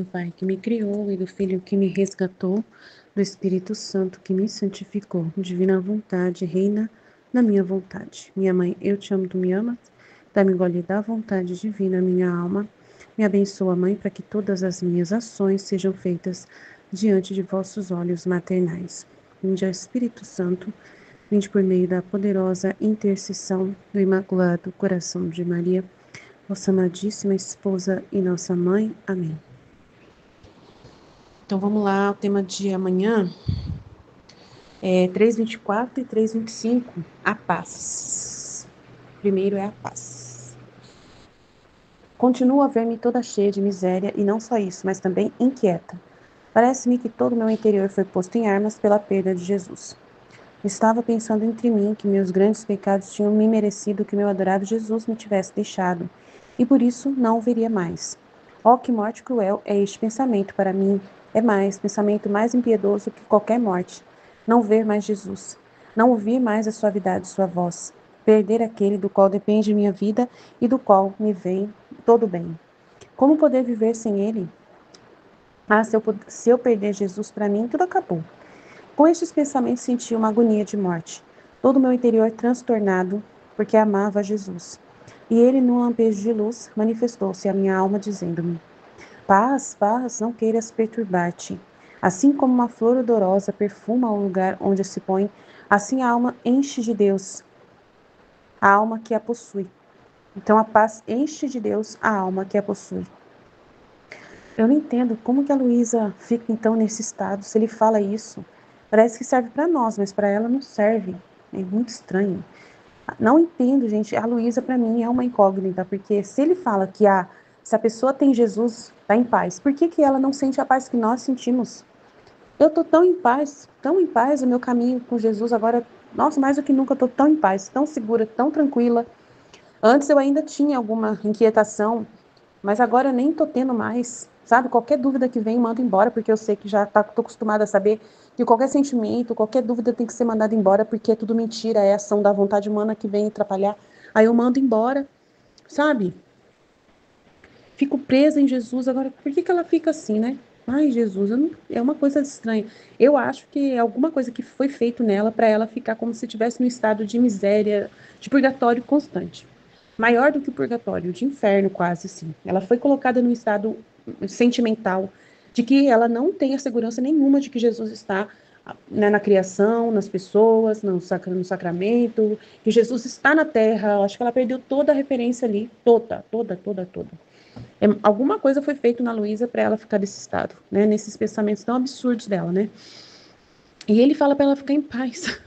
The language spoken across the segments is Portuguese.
do Pai que me criou e do Filho que me resgatou, do Espírito Santo que me santificou. Divina vontade, reina na minha vontade. Minha mãe, eu te amo, tu me amas? Dá-me gole da vontade divina, minha alma. Me abençoa, Mãe, para que todas as minhas ações sejam feitas diante de vossos olhos maternais. Vinde ao Espírito Santo, vinde por meio da poderosa intercessão do Imaculado Coração de Maria, vossa amadíssima esposa e nossa mãe. Amém. Então vamos lá, o tema de amanhã é 3:24 e 3:25, a paz. Primeiro é a paz. Continuo a ver-me toda cheia de miséria e não só isso, mas também inquieta. Parece-me que todo o meu interior foi posto em armas pela perda de Jesus. Estava pensando entre mim que meus grandes pecados tinham me merecido que meu adorado Jesus me tivesse deixado, e por isso não o veria mais. Oh, que morte cruel é este pensamento para mim! Pensamento mais impiedoso que qualquer morte. Não ver mais Jesus, não ouvir mais a suavidade de sua voz, perder aquele do qual depende minha vida e do qual me vem todo bem. Como poder viver sem ele? Ah, se eu perder Jesus para mim, tudo acabou. Com estes pensamentos senti uma agonia de morte, todo o meu interior transtornado, porque amava Jesus. E ele, num lampejo de luz, manifestou-se à minha alma, dizendo-me: Paz, paz, não queiras perturbar-te. Assim como uma flor odorosa perfuma o lugar onde se põe, assim a alma enche de Deus, a alma que a possui. Então a paz enche de Deus a alma que a possui. Eu não entendo como que a Luísa fica então nesse estado, se ele fala isso. Parece que serve para nós, mas para ela não serve. É muito estranho. Não entendo, gente. A Luísa, para mim, é uma incógnita, porque se ele fala que se a pessoa tem Jesus, está em paz, por que que ela não sente a paz que nós sentimos? Eu estou tão em paz, o meu caminho com Jesus agora, nossa, mais do que nunca, eu estou tão em paz, tão segura, tão tranquila. Antes eu ainda tinha alguma inquietação, mas agora eu nem tô tendo mais, sabe? Qualquer dúvida que vem, mando embora, porque eu sei que tô acostumada a saber que qualquer sentimento, qualquer dúvida tem que ser mandada embora, porque é tudo mentira, é ação da vontade humana que vem atrapalhar. Aí eu mando embora, sabe? Fico presa em Jesus. Agora, por que que ela fica assim, né? Ai, Jesus, é uma coisa estranha. Eu acho que é alguma coisa que foi feito nela para ela ficar como se estivesse num estado de miséria, de purgatório constante. Maior do que o purgatório, de inferno quase, assim. Ela foi colocada num estado sentimental de que ela não tem a segurança nenhuma de que Jesus está, né, na criação, nas pessoas, no sacramento, que Jesus está na terra. Eu acho que ela perdeu toda a referência ali, toda, toda, toda, toda. Alguma coisa foi feita na Luísa para ela ficar nesse estado, né? Nesses pensamentos tão absurdos dela, né? E ele fala para ela ficar em paz.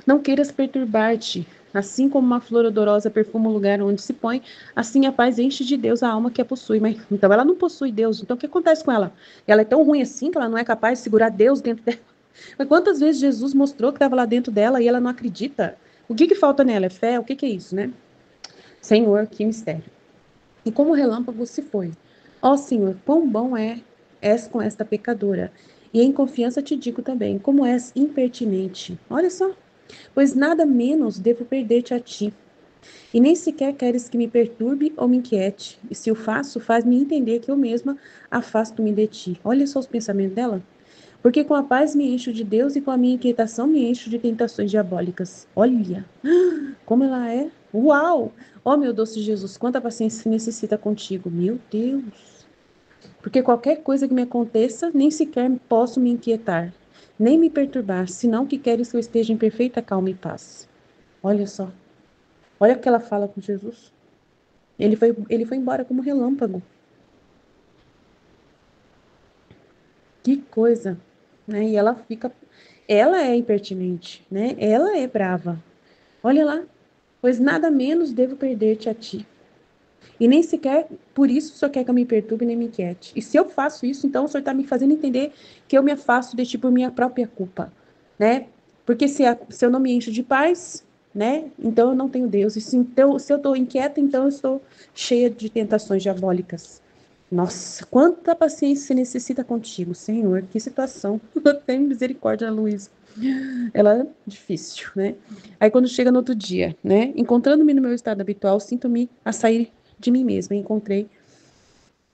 Não queiras perturbar-te. Assim como uma flor odorosa perfuma o lugar onde se põe, assim a paz enche de Deus a alma que a possui. Mas, então ela não possui Deus. Então o que acontece com ela? Ela é tão ruim assim que ela não é capaz de segurar Deus dentro dela. Mas quantas vezes Jesus mostrou que estava lá dentro dela e ela não acredita? O que falta nela? É fé? O que é isso, né? Senhor, que mistério. E como o relâmpago se foi. Ó Senhor, quão bom és com esta pecadora. E em confiança te digo também, como és impertinente. Olha só, pois nada menos devo perder-te a ti. E nem sequer queres que me perturbe ou me inquiete. E se o faço, faz-me entender que eu mesma afasto-me de ti. Olha só os pensamentos dela. Porque com a paz me encho de Deus e com a minha inquietação me encho de tentações diabólicas. Olha como ela é. Uau! Oh, meu doce Jesus, quanta paciência se necessita contigo. Meu Deus. Porque qualquer coisa que me aconteça, nem sequer posso me inquietar, nem me perturbar, senão que queres que eu esteja em perfeita calma e paz. Olha só. Olha o que ela fala com Jesus. Ele foi embora como relâmpago. Que coisa, né? E ela é impertinente, né? Ela é brava. Olha lá, pois nada menos devo perder-te a ti. E nem sequer por isso o Senhor quer que eu me perturbe nem me inquiete. E se eu faço isso, então o Senhor está me fazendo entender que eu me afasto de ti por minha própria culpa, né? Porque se eu não me encho de paz, né? Então eu não tenho Deus. E se eu estou inquieta, então eu estou cheia de tentações diabólicas. Nossa, quanta paciência se necessita contigo, Senhor. Que situação. Tem misericórdia, Luísa. Ela é difícil, né? Aí quando chega no outro dia, né? Encontrando-me no meu estado habitual, sinto-me a sair de mim mesma. Encontrei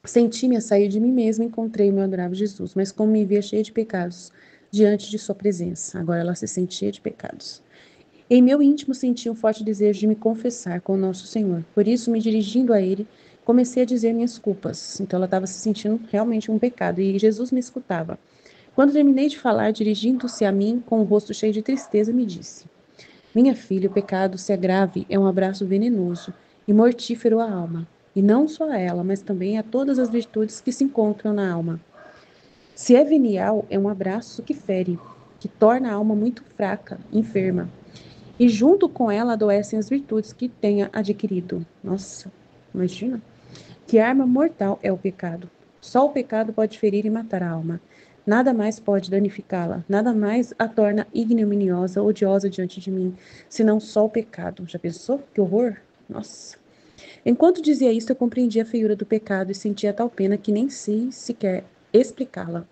Senti-me a sair de mim mesma e encontrei o meu adorável Jesus, mas como me via cheia de pecados diante de sua presença, agora ela se sente cheia de pecados. Em meu íntimo senti um forte desejo de me confessar com o nosso Senhor. Por isso, me dirigindo a Ele, comecei a dizer minhas culpas. Então, ela estava se sentindo realmente um pecado e Jesus me escutava. Quando terminei de falar, dirigindo-se a mim com o rosto cheio de tristeza, me disse: Minha filha, o pecado, se é grave, é um abraço venenoso e mortífero à alma. E não só a ela, mas também a todas as virtudes que se encontram na alma. Se é venial, é um abraço que fere, que torna a alma muito fraca, enferma. E junto com ela adoecem as virtudes que tenha adquirido. Nossa, imagina. Que arma mortal é o pecado. Só o pecado pode ferir e matar a alma. Nada mais pode danificá-la, nada mais a torna ignominiosa, odiosa diante de mim, senão só o pecado. Já pensou? Que horror? Nossa. Enquanto dizia isso, eu compreendia a feiura do pecado e sentia tal pena que nem sei sequer explicá-la.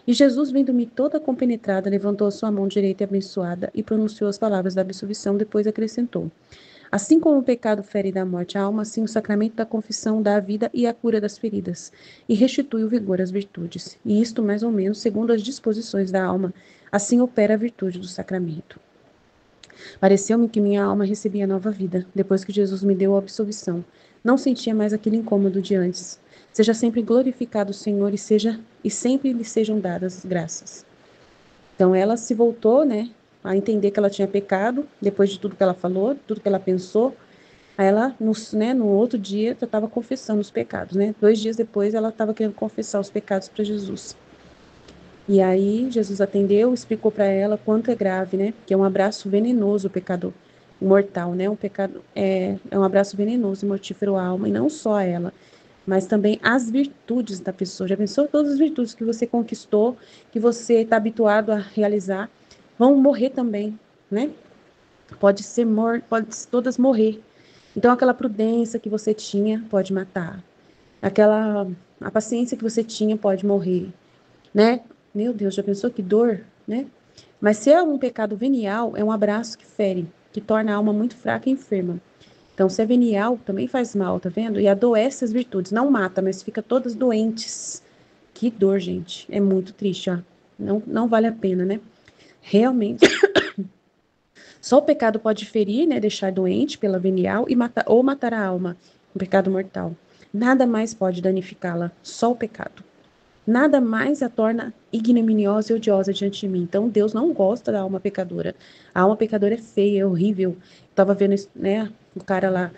E Jesus, vendo-me toda compenetrada, levantou a sua mão direita e abençoada e pronunciou as palavras da absolvição, depois acrescentou: Assim como o pecado fere da morte a alma, assim o sacramento da confissão dá a vida e a cura das feridas, e restitui o vigor às virtudes. E isto, mais ou menos, segundo as disposições da alma, assim opera a virtude do sacramento. Pareceu-me que minha alma recebia nova vida, depois que Jesus me deu a absolvição. Não sentia mais aquele incômodo de antes. Seja sempre glorificado o Senhor e sempre lhe sejam dadas as graças. Então ela se voltou, né, a entender que ela tinha pecado, depois de tudo que ela falou, tudo que ela pensou. Aí ela, no outro dia, já estava confessando os pecados, né? 2 dias depois, ela estava querendo confessar os pecados para Jesus. E aí, Jesus atendeu, explicou para ela quanto é grave, né? Que é um abraço venenoso, o pecado mortal, né? É um abraço venenoso e mortífero à alma, e não só a ela, mas também as virtudes da pessoa. Já pensou todas as virtudes que você conquistou, que você está habituado a realizar, vão morrer também, né? Pode todas morrer. Então, aquela prudência que você tinha pode matar. A paciência que você tinha pode morrer, né? Meu Deus, já pensou que dor, né? Mas se é um pecado venial, é um abraço que fere, que torna a alma muito fraca e enferma. Então, se é venial, também faz mal, tá vendo? E adoece as virtudes. Não mata, mas fica todas doentes. Que dor, gente. É muito triste, ó. Não, não vale a pena, né? Realmente. Só o pecado pode ferir, né, deixar doente pela venial e matar, ou matar a alma, um pecado mortal. Nada mais pode danificá-la, só o pecado. Nada mais a torna ignominiosa e odiosa diante de mim. Então, Deus não gosta da alma pecadora. A alma pecadora é feia, é horrível. Estava vendo, né, o cara lá,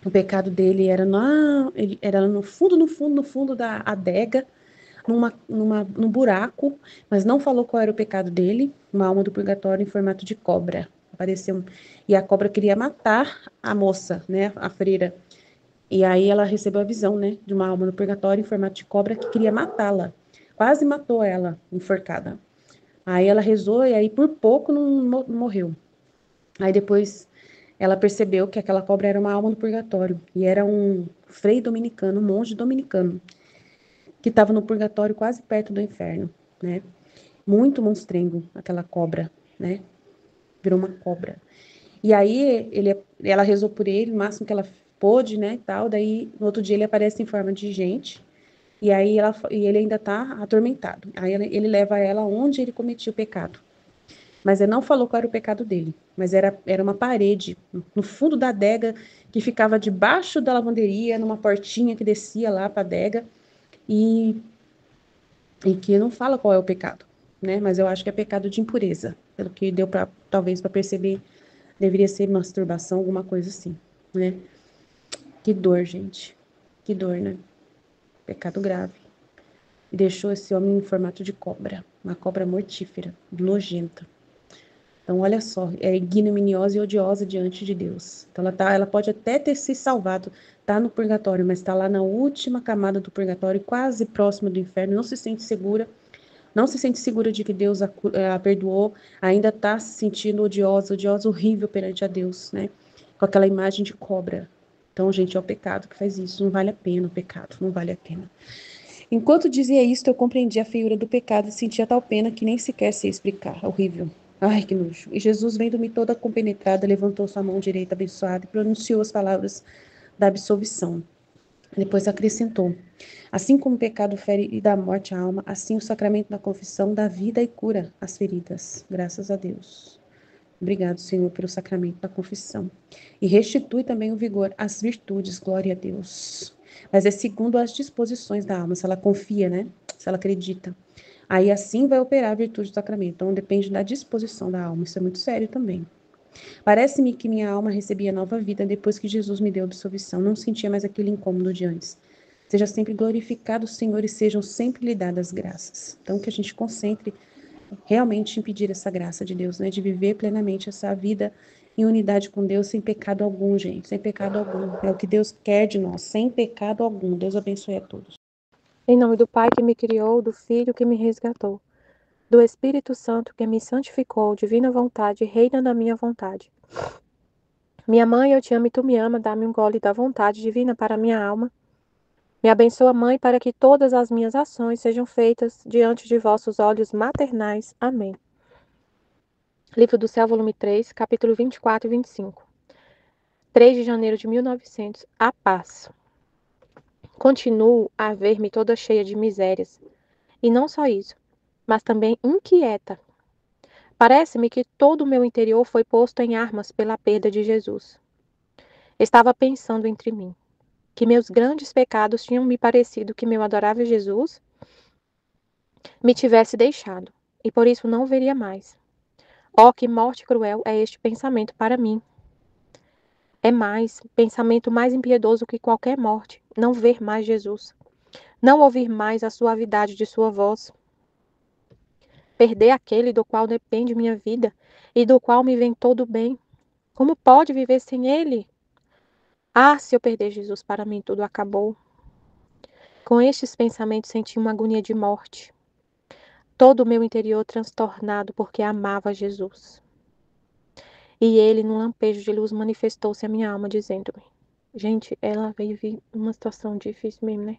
o pecado dele era, ele era no fundo, no fundo, no fundo da adega, num buraco, mas não falou qual era o pecado dele, uma alma do purgatório em formato de cobra. Apareceu, e a cobra queria matar a moça, né, a freira. E aí ela recebeu a visão, né, de uma alma no purgatório em formato de cobra que queria matá-la. Quase matou ela, enforcada. Aí ela rezou e aí por pouco não morreu. Aí depois ela percebeu que aquela cobra era uma alma no purgatório e era um frei dominicano, um monge dominicano, que estava no purgatório quase perto do inferno, né? Muito monstrengo, aquela cobra, né? Virou uma cobra. E aí ela rezou por ele, o máximo que ela pôde, né, e tal. Daí no outro dia ele aparece em forma de gente. E aí e ele ainda tá atormentado. Aí ele leva ela onde ele cometia o pecado. Mas ele não falou qual era o pecado dele. Mas era uma parede no fundo da adega que ficava debaixo da lavanderia, numa portinha que descia lá para a adega. E que não fala qual é o pecado, né? Mas eu acho que é pecado de impureza, pelo que deu para talvez para perceber, deveria ser masturbação, alguma coisa assim, né? Que dor, gente. Que dor, né? Pecado grave. E deixou esse homem em formato de cobra, uma cobra mortífera, nojenta. Então, olha só, é ignominiosa e odiosa diante de Deus. Então, ela pode até ter se salvado, tá no purgatório, mas está lá na última camada do purgatório, quase próxima do inferno, não se sente segura, não se sente segura de que Deus a perdoou, ainda está se sentindo odiosa, odiosa, horrível perante a Deus, né? Com aquela imagem de cobra. Então, gente, é o pecado que faz isso. Não vale a pena o pecado, não vale a pena. Enquanto dizia isto, eu compreendi a feiura do pecado e sentia tal pena que nem sequer sei explicar. Horrível. Ai, que nojo. E Jesus, vendo-me toda compenetrada, levantou sua mão direita abençoada e pronunciou as palavras da absolvição. Depois acrescentou: assim como o pecado fere e dá morte à alma, assim o sacramento da confissão dá vida e cura às feridas. Graças a Deus. Obrigado, Senhor, pelo sacramento da confissão. E restitui também o vigor às virtudes, glória a Deus. Mas é segundo as disposições da alma, se ela confia, né? Se ela acredita. Aí assim vai operar a virtude do sacramento. Então depende da disposição da alma. Isso é muito sério também. Parece-me que minha alma recebia nova vida depois que Jesus me deu absolvição. Não sentia mais aquele incômodo de antes. Seja sempre glorificado o Senhor e sejam sempre lhe dadas graças. Então que a gente concentre realmente em pedir essa graça de Deus, né? De viver plenamente essa vida em unidade com Deus, sem pecado algum, gente. Sem pecado algum. É o que Deus quer de nós, sem pecado algum. Deus abençoe a todos. Em nome do Pai que me criou, do Filho que me resgatou, do Espírito Santo que me santificou, divina vontade, reina na minha vontade. Minha mãe, eu te amo e tu me ama, dá-me um gole da vontade divina para a minha alma. Me abençoa, Mãe, para que todas as minhas ações sejam feitas diante de vossos olhos maternais. Amém. Livro do Céu, volume 3, capítulo 24 e 25. 3 de janeiro de 1900. A paz. Continuo a ver-me toda cheia de misérias. E não só isso, mas também inquieta. Parece-me que todo o meu interior foi posto em armas pela perda de Jesus. Estava pensando entre mim que meus grandes pecados tinham me parecido que meu adorável Jesus me tivesse deixado, e por isso não veria mais. Oh, que morte cruel é este pensamento para mim! É mais, pensamento mais impiedoso que qualquer morte, não ver mais Jesus, não ouvir mais a suavidade de sua voz, perder aquele do qual depende minha vida e do qual me vem todo o bem. Como pode viver sem ele? Ah, se eu perder Jesus, para mim tudo acabou. Com estes pensamentos senti uma agonia de morte. Todo o meu interior transtornado porque amava Jesus. E ele, num lampejo de luz, manifestou-se à minha alma, dizendo-me: gente, ela vive uma situação difícil mesmo, né?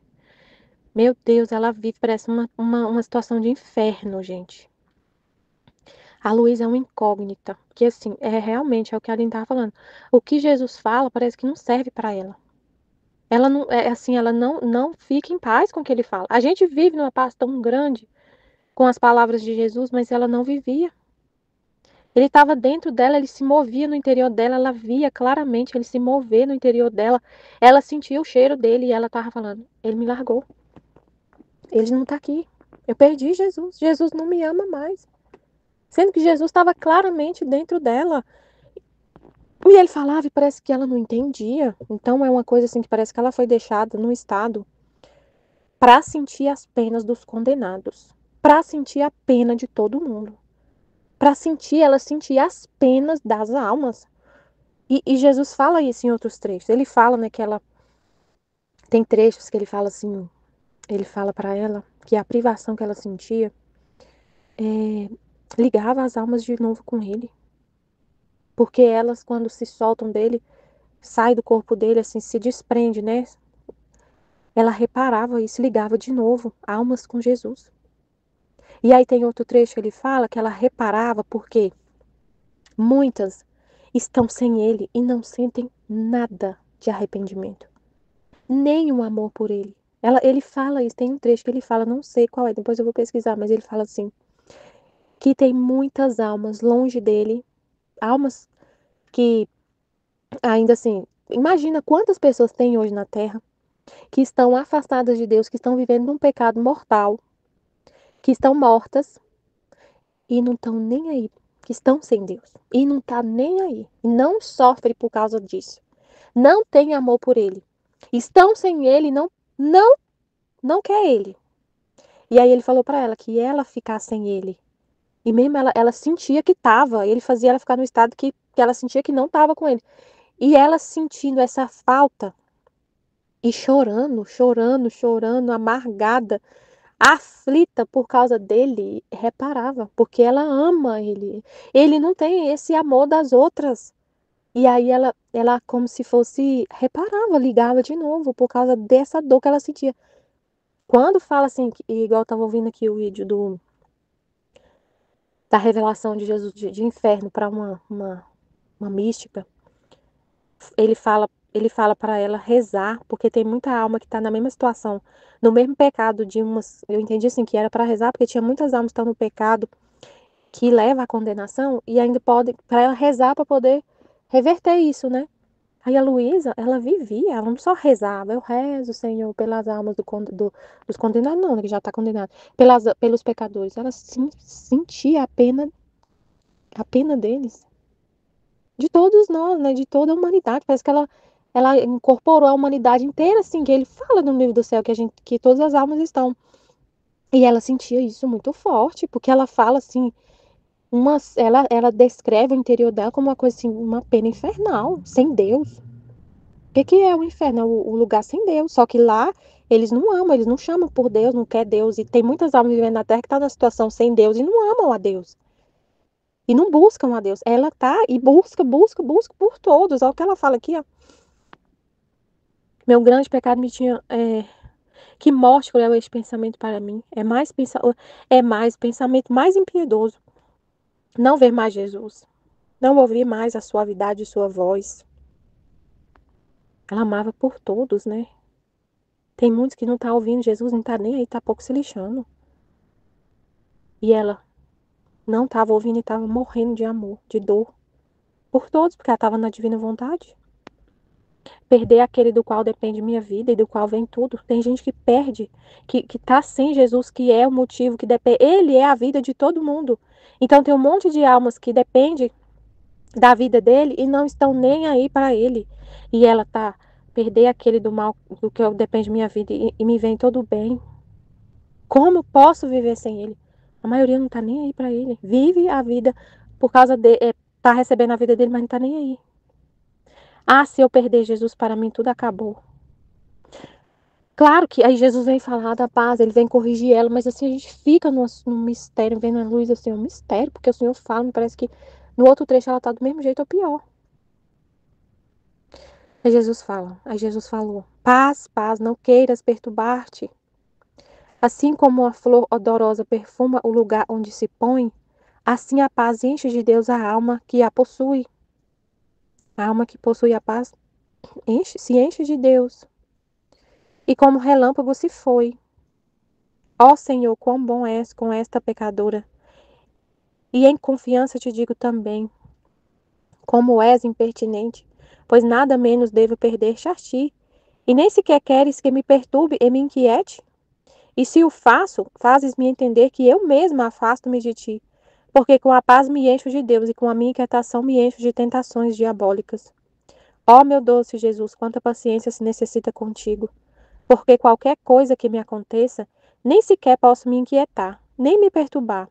Meu Deus, ela vive, parece uma situação de inferno, gente. A Luísa é uma incógnita, que assim, realmente é o que a Aline estava falando. O que Jesus fala parece que não serve para ela. Ela não, assim, ela não fica em paz com o que ele fala. A gente vive numa paz tão grande com as palavras de Jesus, mas ela não vivia. Ele estava dentro dela, ele se movia no interior dela, ela via claramente ele se mover no interior dela. Ela sentia o cheiro dele e ela estava falando: ele me largou. Ele não está aqui. Eu perdi Jesus. Jesus não me ama mais. Sendo que Jesus estava claramente dentro dela. E ele falava e parece que ela não entendia. Então é uma coisa assim que parece que ela foi deixada num estado para sentir as penas dos condenados, para sentir a pena de todo mundo, para sentir, ela sentir as penas das almas. E Jesus fala isso em outros trechos. Ele fala, né, que ela tem trechos que ele fala assim, ele fala para ela que a privação que ela sentia ligava as almas de novo com ele, porque elas quando se soltam dele, sai do corpo dele assim, se desprende, né? Ela reparava isso, ligava de novo almas com Jesus. E aí tem outro trecho que ele fala que ela reparava porque muitas estão sem ele e não sentem nada de arrependimento, nem um amor por ele. Ele fala isso, tem um trecho que ele fala, não sei qual é, depois eu vou pesquisar, mas ele fala assim, que tem muitas almas longe dele, almas que ainda assim, imagina quantas pessoas tem hoje na Terra que estão afastadas de Deus, que estão vivendo um pecado mortal, que estão mortas e não estão nem aí, que estão sem Deus e não tá nem aí, não sofre por causa disso, não tem amor por ele, estão sem ele, não quer ele. E aí ele falou para ela que ela ficar sem ele, e mesmo ela sentia que tava, ele fazia ela ficar no estado que ela sentia que não tava com ele. E ela sentindo essa falta e chorando, chorando, chorando, amargada, aflita por causa dele, reparava, porque ela ama ele. Ele não tem esse amor das outras. E aí ela como se fosse, reparava, ligava de novo por causa dessa dor que ela sentia. Quando fala assim, igual eu tava ouvindo aqui o vídeo da revelação de Jesus de inferno para uma mística, ele fala ele fala para ela rezar, porque tem muita alma que está na mesma situação, no mesmo pecado de umas. Eu entendi assim que era para rezar, porque tinha muitas almas que estão no pecado que leva à condenação, e ainda pode, para ela rezar para poder reverter isso, né? Aí a Luísa, ela vivia, ela não só rezava, eu rezo, Senhor, pelas almas dos condenados, não, né, que já está condenado, pelos pecadores. Ela sentia a pena deles, de todos nós, né, de toda a humanidade. Parece que ela incorporou a humanidade inteira, assim, que ele fala no livro do céu que todas as almas estão. E ela sentia isso muito forte, porque ela fala assim, ela descreve o interior dela como uma coisa assim, uma pena infernal, sem Deus. Que é o inferno? É o lugar sem Deus. Só que lá eles não amam, eles não chamam por Deus, não quer Deus. E tem muitas almas vivendo na Terra que estão na situação sem Deus e não amam a Deus. E não buscam a Deus. Ela tá e busca por todos. Olha o que ela fala aqui, ó. Meu grande pecado me tinha. Que morte cruel é esse pensamento para mim. É mais pensamento mais impiedoso. Não ver mais Jesus. Não ouvir mais a suavidade de sua voz. Ela amava por todos, né? Tem muitos que não tá ouvindo Jesus, não tá nem aí, tá pouco se lixando. E ela não estava ouvindo e estava morrendo de amor, de dor. Por todos, porque ela estava na divina vontade. Perder aquele do qual depende minha vida e do qual vem tudo. Tem gente que perde, que tá sem Jesus, que é o motivo, que depende. Ele é a vida de todo mundo. Então tem um monte de almas que depende da vida dele e não estão nem aí para ele. E ela tá, perder aquele do mal, do que depende minha vida e me vem todo bem. Como posso viver sem ele? A maioria não tá nem aí para ele. Vive a vida por causa de, tá recebendo a vida dele, mas não tá nem aí. Ah, se eu perder Jesus, para mim tudo acabou. Claro que aí Jesus vem falar da paz, ele vem corrigir ela, mas assim a gente fica no mistério, vendo a luz assim, um mistério, porque o Senhor fala, me parece que no outro trecho ela tá do mesmo jeito ou pior. Aí Jesus falou: paz, paz, não queiras perturbar-te. Assim como a flor odorosa perfuma o lugar onde se põe, assim a paz enche de Deus a alma que a possui. A alma que possui a paz se enche de Deus. E como relâmpago se foi. Ó Senhor, quão bom és com esta pecadora. E em confiança te digo também, como és impertinente, pois nada menos devo perder-te a ti. E nem sequer queres que me perturbe e me inquiete? E se o faço, fazes-me entender que eu mesma afasto-me de ti, porque com a paz me encho de Deus e com a minha inquietação me encho de tentações diabólicas. Ó meu doce Jesus, quanta paciência se necessita contigo, porque qualquer coisa que me aconteça, nem sequer posso me inquietar, nem me perturbar,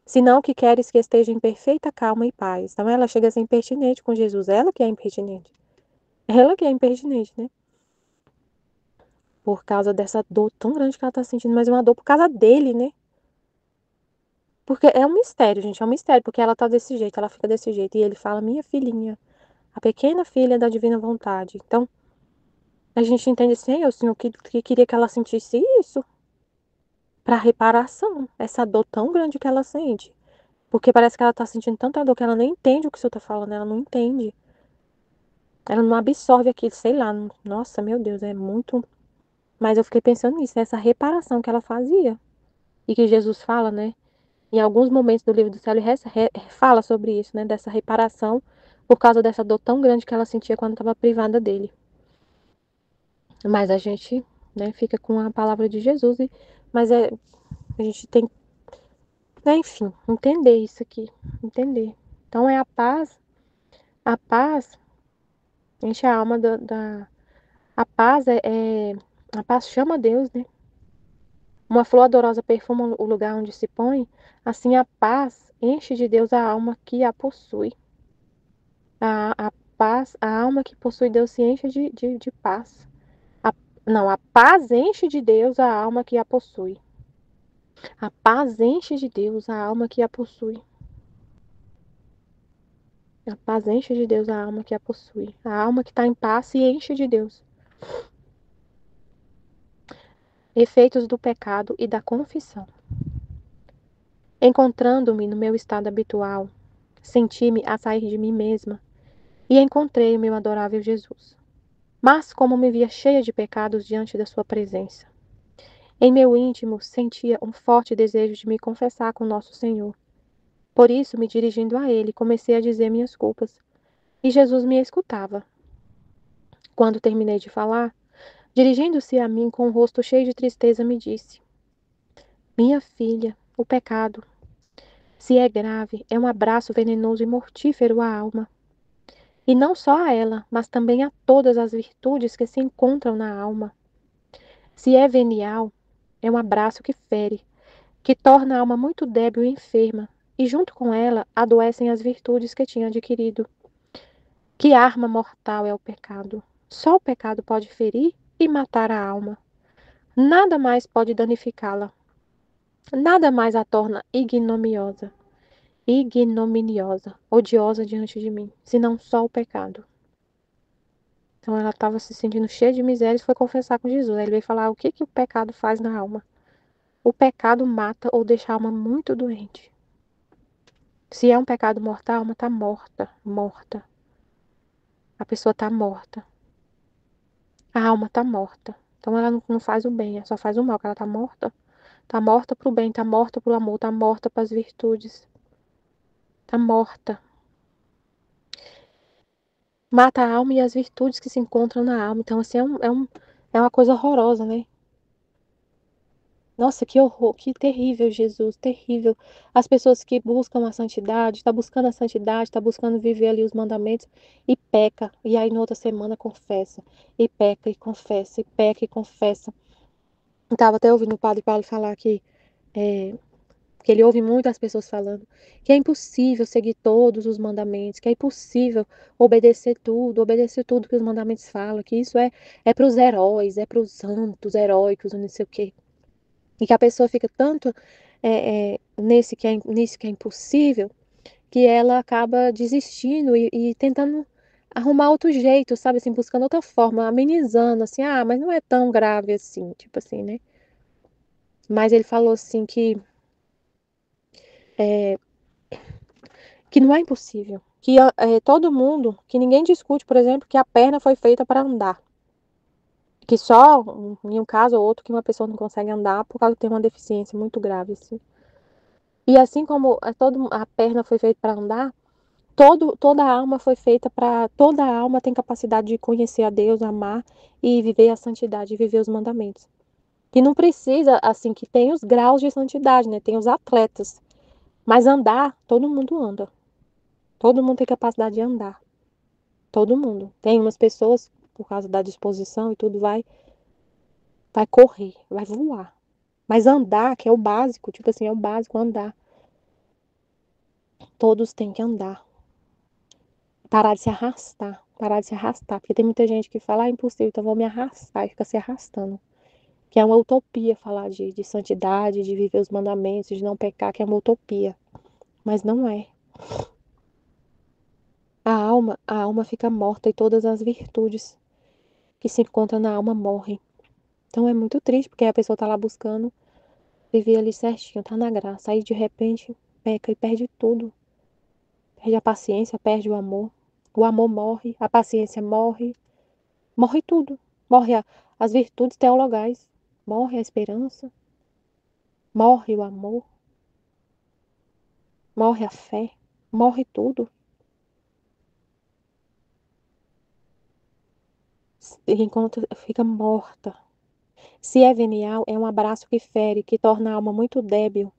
senão que queres que esteja em perfeita calma e paz. Então ela chega a ser impertinente com Jesus, ela que é impertinente. Ela que é impertinente, né? Por causa dessa dor tão grande que ela tá sentindo, mas é uma dor por causa dele, né? Porque é um mistério, gente, é um mistério, porque ela tá desse jeito, ela fica desse jeito. E ele fala, minha filhinha, a pequena filha da divina vontade. Então, a gente entende assim, o Senhor que queria que ela sentisse isso para reparação, essa dor tão grande que ela sente. Porque parece que ela tá sentindo tanta dor que ela nem entende o que o Senhor tá falando, ela não entende. Ela não absorve aquilo, sei lá. Nossa, meu Deus, é muito. Mas eu fiquei pensando nisso, nessa reparação que ela fazia. E que Jesus fala, né? Em alguns momentos do livro do céu, ele fala sobre isso, né? Dessa reparação por causa dessa dor tão grande que ela sentia quando estava privada dele. Mas a gente, né, fica com a palavra de Jesus, mas a gente tem, né, enfim, entender isso aqui, entender. Então é a paz enche a alma a paz a paz chama Deus, né? Uma flor odorosa perfuma o lugar onde se põe, assim a paz enche de Deus a alma que a possui. A paz, a alma que possui Deus se enche de paz. A, não, a paz enche de Deus a alma que a possui. A paz enche de Deus a alma que a possui. A paz enche de Deus a alma que a possui. A alma que está em paz se enche de Deus. Efeitos do pecado e da confissão. Encontrando-me no meu estado habitual, senti-me a sair de mim mesma e encontrei o meu adorável Jesus. Mas como me via cheia de pecados diante da sua presença, em meu íntimo sentia um forte desejo de me confessar com nosso Senhor. Por isso, me dirigindo a ele, comecei a dizer minhas culpas. E Jesus me escutava. Quando terminei de falar, dirigindo-se a mim com o rosto cheio de tristeza, me disse: Minha filha, o pecado, se é grave, é um abraço venenoso e mortífero à alma. E não só a ela, mas também a todas as virtudes que se encontram na alma. Se é venial, é um abraço que fere, que torna a alma muito débil e enferma, e junto com ela adoecem as virtudes que tinha adquirido. Que arma mortal é o pecado? Só o pecado pode ferir e matar a alma. Nada mais pode danificá-la. Nada mais a torna ignominiosa, odiosa diante de mim, senão só o pecado. Então ela estava se sentindo cheia de miséria e foi confessar com Jesus. Aí ele veio falar o que que o pecado faz na alma. O pecado mata ou deixa a alma muito doente. Se é um pecado mortal, a alma está morta, morta. A pessoa está morta. A alma está morta. Então ela não faz o bem, ela só faz o mal, que ela está morta. Está morta para o bem, está morta para o amor, está morta para as virtudes. Está morta. Mata a alma e as virtudes que se encontram na alma. Então, assim, é uma coisa horrorosa, né? Nossa, que horror, que terrível, Jesus, terrível. As pessoas que buscam a santidade, está buscando a santidade, está buscando viver ali os mandamentos e peca. E aí, na outra semana, confessa. E peca e confessa, e peca e confessa. Estava até ouvindo o Padre Paulo falar é, que ele ouve muitas pessoas falando que é impossível seguir todos os mandamentos, que é impossível obedecer tudo que os mandamentos falam, que isso é para os heróis, é para os santos, heróicos, não sei o quê. E que a pessoa fica tanto nisso que é impossível, que ela acaba desistindo e tentando arrumar outro jeito, sabe, assim, buscando outra forma, amenizando, assim, mas não é tão grave assim, tipo assim, né? Mas ele falou assim é, que não é impossível. Que todo mundo, que ninguém discute, por exemplo, que a perna foi feita para andar. Que só em um caso ou outro que uma pessoa não consegue andar por causa de ter uma deficiência muito grave, assim. E assim como a perna foi feita para andar, toda a alma foi feita para. Toda a alma tem capacidade de conhecer a Deus, amar e viver a santidade, viver os mandamentos. Que não precisa, assim, que tem os graus de santidade, né? Tem os atletas. Mas andar, todo mundo anda. Todo mundo tem capacidade de andar. Todo mundo. Tem umas pessoas, por causa da disposição e tudo, vai correr, vai voar. Mas andar, que é o básico, tipo assim, é o básico andar. Todos têm que andar. Parar de se arrastar. Parar de se arrastar. Porque tem muita gente que fala, impossível, então vou me arrastar e fica se arrastando. Que é uma utopia falar de santidade, de viver os mandamentos, de não pecar, que é uma utopia. Mas não é. A alma fica morta e todas as virtudes que se encontram na alma morrem. Então é muito triste, porque a pessoa tá lá buscando viver ali certinho, tá na graça. Aí de repente peca e perde tudo. Perde a paciência, perde o amor. O amor morre, a paciência morre, morre tudo. Morre as virtudes teologais, morre a esperança, morre o amor, morre a fé, morre tudo. Enquanto fica morta. Se é venial, é um abraço que fere, que torna a alma muito débil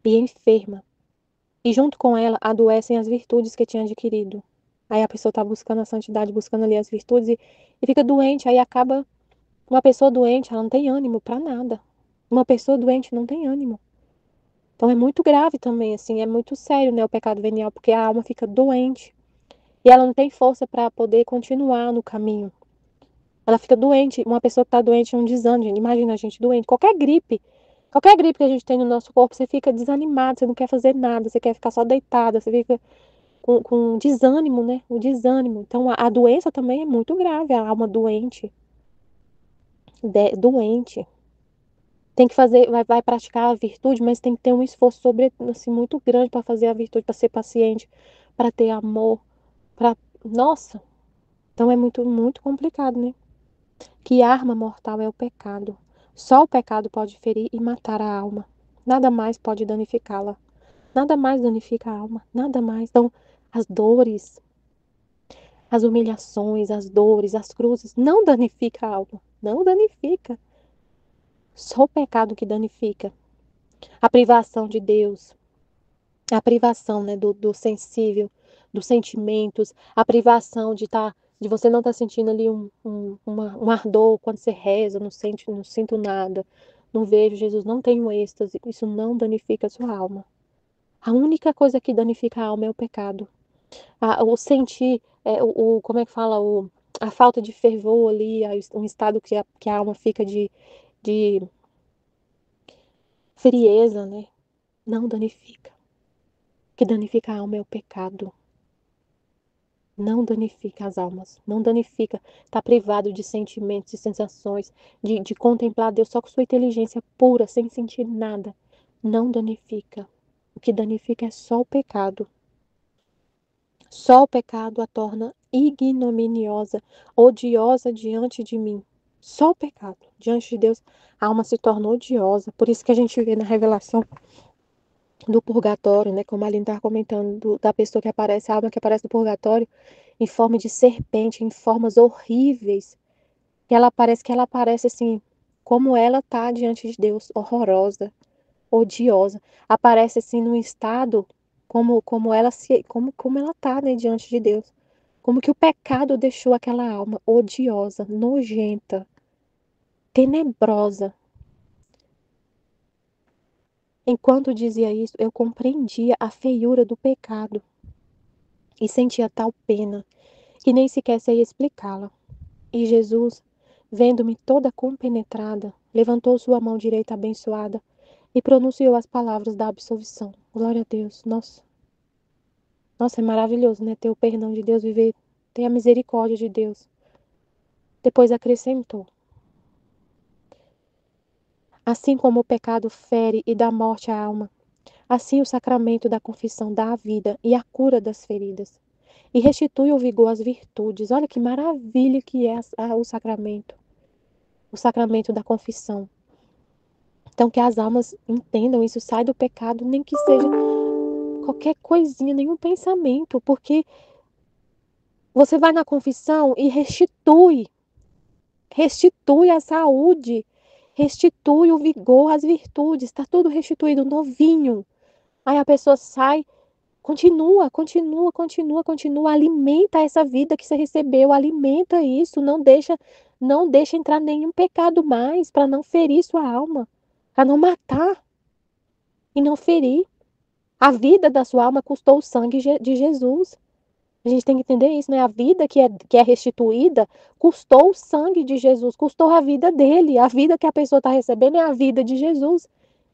e enferma. E junto com ela adoecem as virtudes que tinha adquirido. Aí a pessoa está buscando a santidade, buscando ali as virtudes e fica doente. Aí acaba. Uma pessoa doente, ela não tem ânimo para nada. Uma pessoa doente não tem ânimo. Então é muito grave também, assim, é muito sério, né, o pecado venial, porque a alma fica doente e ela não tem força para poder continuar no caminho. Ela fica doente. Uma pessoa que está doente é um desânimo. Gente. Imagina a gente doente. Qualquer gripe que a gente tem no nosso corpo, você fica desanimado, você não quer fazer nada, você quer ficar só deitada, você fica com desânimo, né? O desânimo. Então, a doença também é muito grave, a alma doente. Doente. Tem que fazer, vai praticar a virtude, mas tem que ter um esforço assim, muito grande para fazer a virtude, para ser paciente, para ter amor, para. Nossa! Então é muito, muito complicado, né? que arma mortal é o pecado. Só o pecado pode ferir e matar a alma. Nada mais pode danificá-la. Nada mais danifica a alma. Nada mais. Então, as dores, as humilhações, as dores, as cruzes, não danifica a alma. Não danifica. Só o pecado que danifica. A privação de Deus, a privação, né, do sensível, dos sentimentos, a privação de você não estar sentindo ali um ardor quando você reza, não sinto nada, não vejo Jesus, não tenho êxtase, isso não danifica a sua alma. A única coisa que danifica a alma é o pecado. O sentir, como é que fala, a falta de fervor ali, um estado que a alma fica de frieza, né? Não danifica. O que danifica a alma é o pecado. Não danifica as almas, não danifica estar privado de sentimentos e sensações, de contemplar Deus só com sua inteligência pura, sem sentir nada. Não danifica. O que danifica é só o pecado. Só o pecado a torna ignominiosa, odiosa diante de mim. Só o pecado. Diante de Deus, a alma se torna odiosa. Por isso que a gente vê na revelação do purgatório, né? Como a Aline estava comentando, da pessoa que aparece, a alma que aparece no purgatório, em forma de serpente, em formas horríveis. Que ela aparece assim, como ela tá diante de Deus, horrorosa, odiosa. Aparece assim num estado como ela tá, né, diante de Deus. Como que o pecado deixou aquela alma odiosa, nojenta, tenebrosa. Enquanto dizia isso, eu compreendia a feiura do pecado e sentia tal pena que nem sequer sei explicá-la. E Jesus, vendo-me toda compenetrada, levantou sua mão direita abençoada e pronunciou as palavras da absolvição. Glória a Deus. Nossa, nossa, é maravilhoso, né? Ter o perdão de Deus, viver, ter a misericórdia de Deus. Depois acrescentou: assim como o pecado fere e dá morte à alma, assim o sacramento da confissão dá a vida e a cura das feridas, e restitui o vigor às virtudes. Olha que maravilha que é o sacramento da confissão. Então, que as almas entendam isso, sai do pecado, nem que seja qualquer coisinha, nenhum pensamento, porque você vai na confissão e restitui a saúde, restitui o vigor, as virtudes, está tudo restituído, novinho. Aí a pessoa sai, continua, alimenta essa vida que você recebeu, alimenta isso, não deixa entrar nenhum pecado mais para não ferir sua alma, para não matar e não ferir. A vida da sua alma custou o sangue de Jesus. A gente tem que entender isso, né? A vida que é restituída custou o sangue de Jesus, custou a vida dele. A vida que a pessoa está recebendo é a vida de Jesus,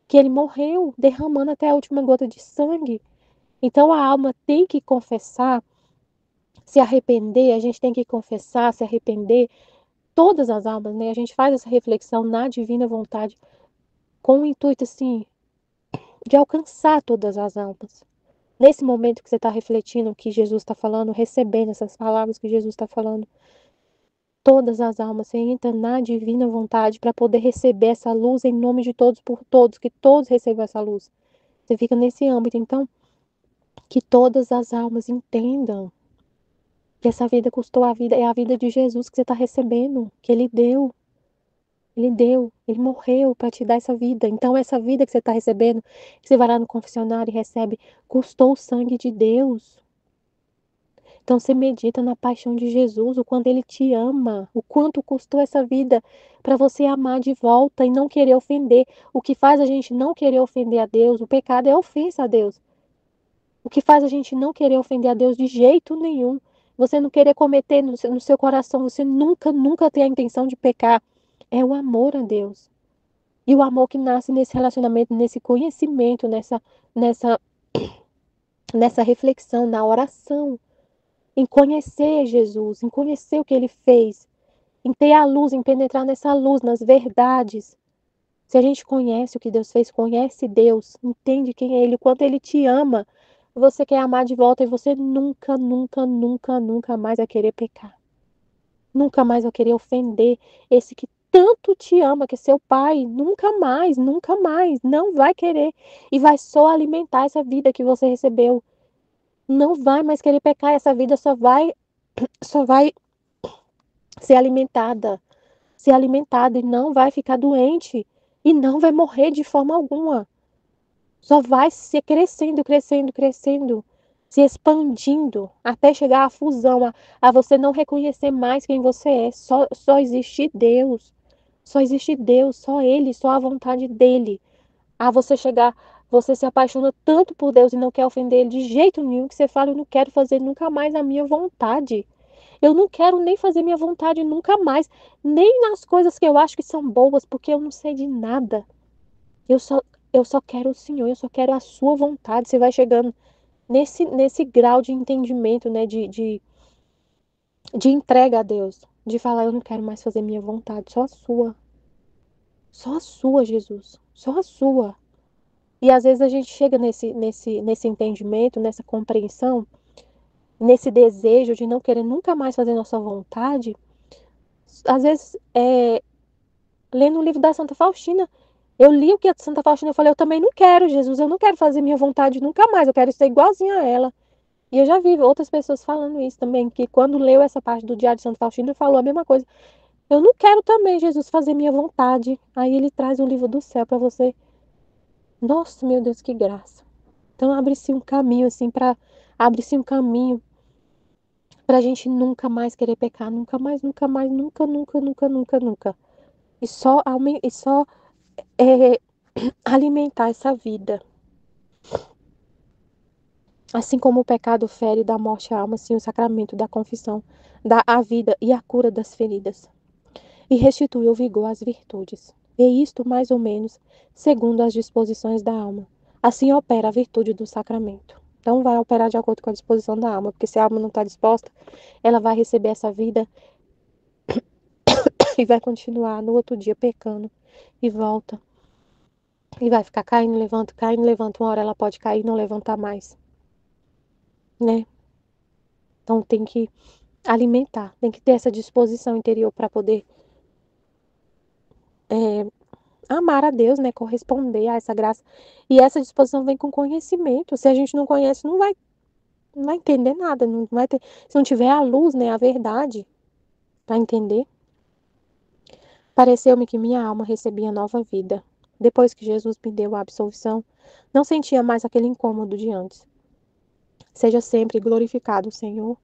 que ele morreu, derramando até a última gota de sangue. Então a alma tem que confessar, se arrepender, a gente tem que confessar, se arrepender. Todas as almas, né? A gente faz essa reflexão na divina vontade, com o intuito, assim, de alcançar todas as almas. Nesse momento que você está refletindo o que Jesus está falando, recebendo essas palavras que Jesus está falando, todas as almas, você entra na divina vontade para poder receber essa luz em nome de todos, por todos, que todos recebam essa luz. Você fica nesse âmbito, então, que todas as almas entendam que essa vida custou a vida, é a vida de Jesus que você está recebendo, que ele morreu para te dar essa vida. Então, essa vida que você está recebendo, que você vai lá no confessionário e recebe, custou o sangue de Deus. Então, você medita na paixão de Jesus, o quanto ele te ama, o quanto custou essa vida para você amar de volta e não querer ofender. O que faz a gente não querer ofender a Deus, o pecado é a ofensa a Deus. O que faz a gente não querer ofender a Deus de jeito nenhum, você não querer cometer no seu coração, você nunca ter a intenção de pecar, é o amor a Deus. E o amor que nasce nesse relacionamento, nesse conhecimento, nessa, nessa reflexão, na oração, em conhecer Jesus, em conhecer o que ele fez, em ter a luz, em penetrar nessa luz, nas verdades. Se a gente conhece o que Deus fez, conhece Deus, entende quem é Ele, o quanto Ele te ama, você quer amar de volta e você nunca mais vai querer pecar. nunca mais vai querer ofender esse que tanto te ama, que é seu pai, nunca mais, não vai querer e vai só alimentar essa vida que você recebeu. Não vai mais querer pecar, essa vida só vai ser alimentada, ser alimentada e não vai ficar doente e não vai morrer de forma alguma. Só vai se crescendo, crescendo, crescendo, se expandindo até chegar à fusão, a você não reconhecer mais quem você é. Só existe Deus. Só existe Deus, só Ele, só a vontade dEle. A você chegar, você se apaixona tanto por Deus e não quer ofender Ele de jeito nenhum, que você fala, eu não quero fazer nunca mais a minha vontade. Eu não quero nem fazer minha vontade nunca mais, nem nas coisas que eu acho que são boas, porque eu não sei de nada. Eu só, eu só quero o Senhor, eu só quero a sua vontade. Você vai chegando nesse grau de entendimento, né, de entrega a Deus, de falar, eu não quero mais fazer minha vontade, só a sua, Jesus, só a sua. E às vezes a gente chega nesse entendimento, nessa compreensão, nesse desejo de não querer nunca mais fazer nossa vontade, às vezes, lendo o livro da Santa Faustina, eu li o que a Santa Faustina, eu falei, eu também não quero, Jesus, eu não quero fazer minha vontade nunca mais, eu quero ser igualzinha a ela. E eu já vi outras pessoas falando isso também, que quando leu essa parte do Diário de Santa Faustina, falou a mesma coisa. Eu não quero também, Jesus, fazer minha vontade. Aí ele traz o livro do céu para você. Nossa, meu Deus, que graça. Então abre-se um caminho assim para abre-se um caminho para a gente nunca mais querer pecar, nunca mais, nunca mais, nunca, nunca, nunca, nunca, nunca. E só é, alimentar essa vida. Assim como o pecado fere da morte à alma, assim o sacramento da confissão dá a vida e a cura das feridas e restitui o vigor às virtudes. E isto mais ou menos segundo as disposições da alma. Assim opera a virtude do sacramento. Então vai operar de acordo com a disposição da alma, porque se a alma não está disposta, ela vai receber essa vida e vai continuar no outro dia pecando e volta. E vai ficar caindo, levanta. Uma hora ela pode cair e não levantar mais, né? Então tem que alimentar, tem que ter essa disposição interior para poder é, amar a Deus, né? Corresponder a essa graça. E essa disposição vem com conhecimento. Se a gente não conhece, não vai entender nada, não vai ter, se não tiver a luz, né, a verdade para entender. Pareceu-me que minha alma recebia nova vida. Depois que Jesus me deu a absolvição, não sentia mais aquele incômodo de antes. Seja sempre glorificado o Senhor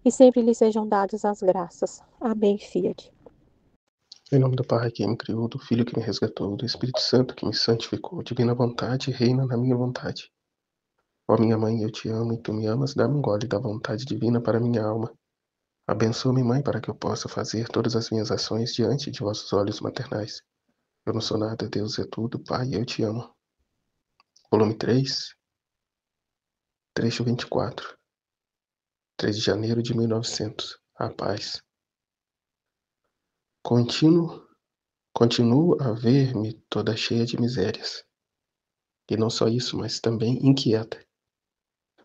e sempre lhe sejam dadas as graças. Amém, Fiat. Em nome do Pai que me criou, do Filho que me resgatou, do Espírito Santo que me santificou, divina vontade, reina na minha vontade. Ó minha mãe, eu te amo e tu me amas, dá-me um gole da vontade divina para minha alma. Abençoa-me, mãe, para que eu possa fazer todas as minhas ações diante de vossos olhos maternais. Eu não sou nada, Deus é tudo, Pai, eu te amo. Volume 3, trecho 24, 3 de janeiro de 1900. A paz. Continuo a ver-me toda cheia de misérias. E não só isso, mas também inquieta.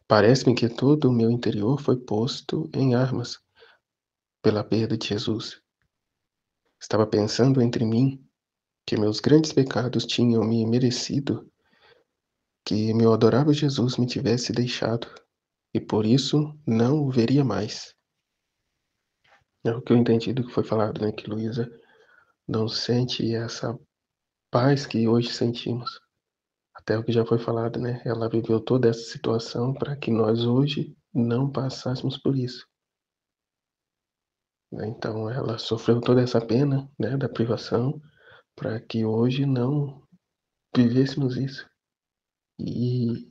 Parece-me que todo o meu interior foi posto em armas pela perda de Jesus. Estava pensando entre mim que meus grandes pecados tinham me merecido que meu adorável Jesus me tivesse deixado, e por isso não o veria mais. É o que eu entendi do que foi falado, né? Que Luísa não sente essa paz que hoje sentimos. Até o que já foi falado, né? Ela viveu toda essa situação para que nós hoje não passássemos por isso. Então ela sofreu toda essa pena, né, da privação, para que hoje não vivêssemos isso. E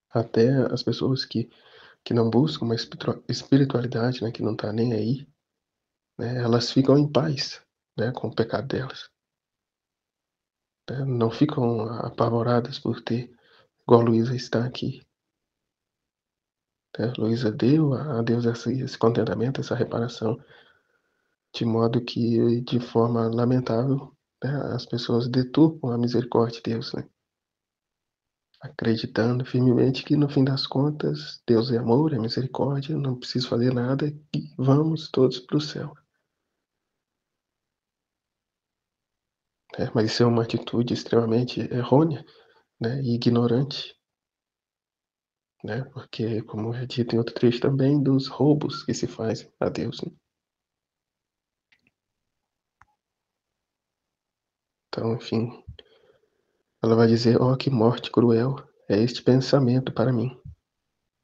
até as pessoas que não buscam uma espiritualidade, né, que não está nem aí, né, elas ficam em paz, né, com o pecado delas. Né, não ficam apavoradas por ter, igual a Luísa está aqui. Né, Luísa deu a Deus esse contentamento, essa reparação, de modo que, de forma lamentável, né, as pessoas deturpam a misericórdia de Deus, né? acreditando firmemente que no fim das contas Deus é amor, é misericórdia, não preciso fazer nada e vamos todos para o céu. Mas isso é uma atitude extremamente errônea, né, e ignorante, né, porque, como é dito em outro trecho também, dos roubos que se faz a Deus, né? Então, enfim, ela vai dizer: "Oh, que morte cruel é este pensamento para mim,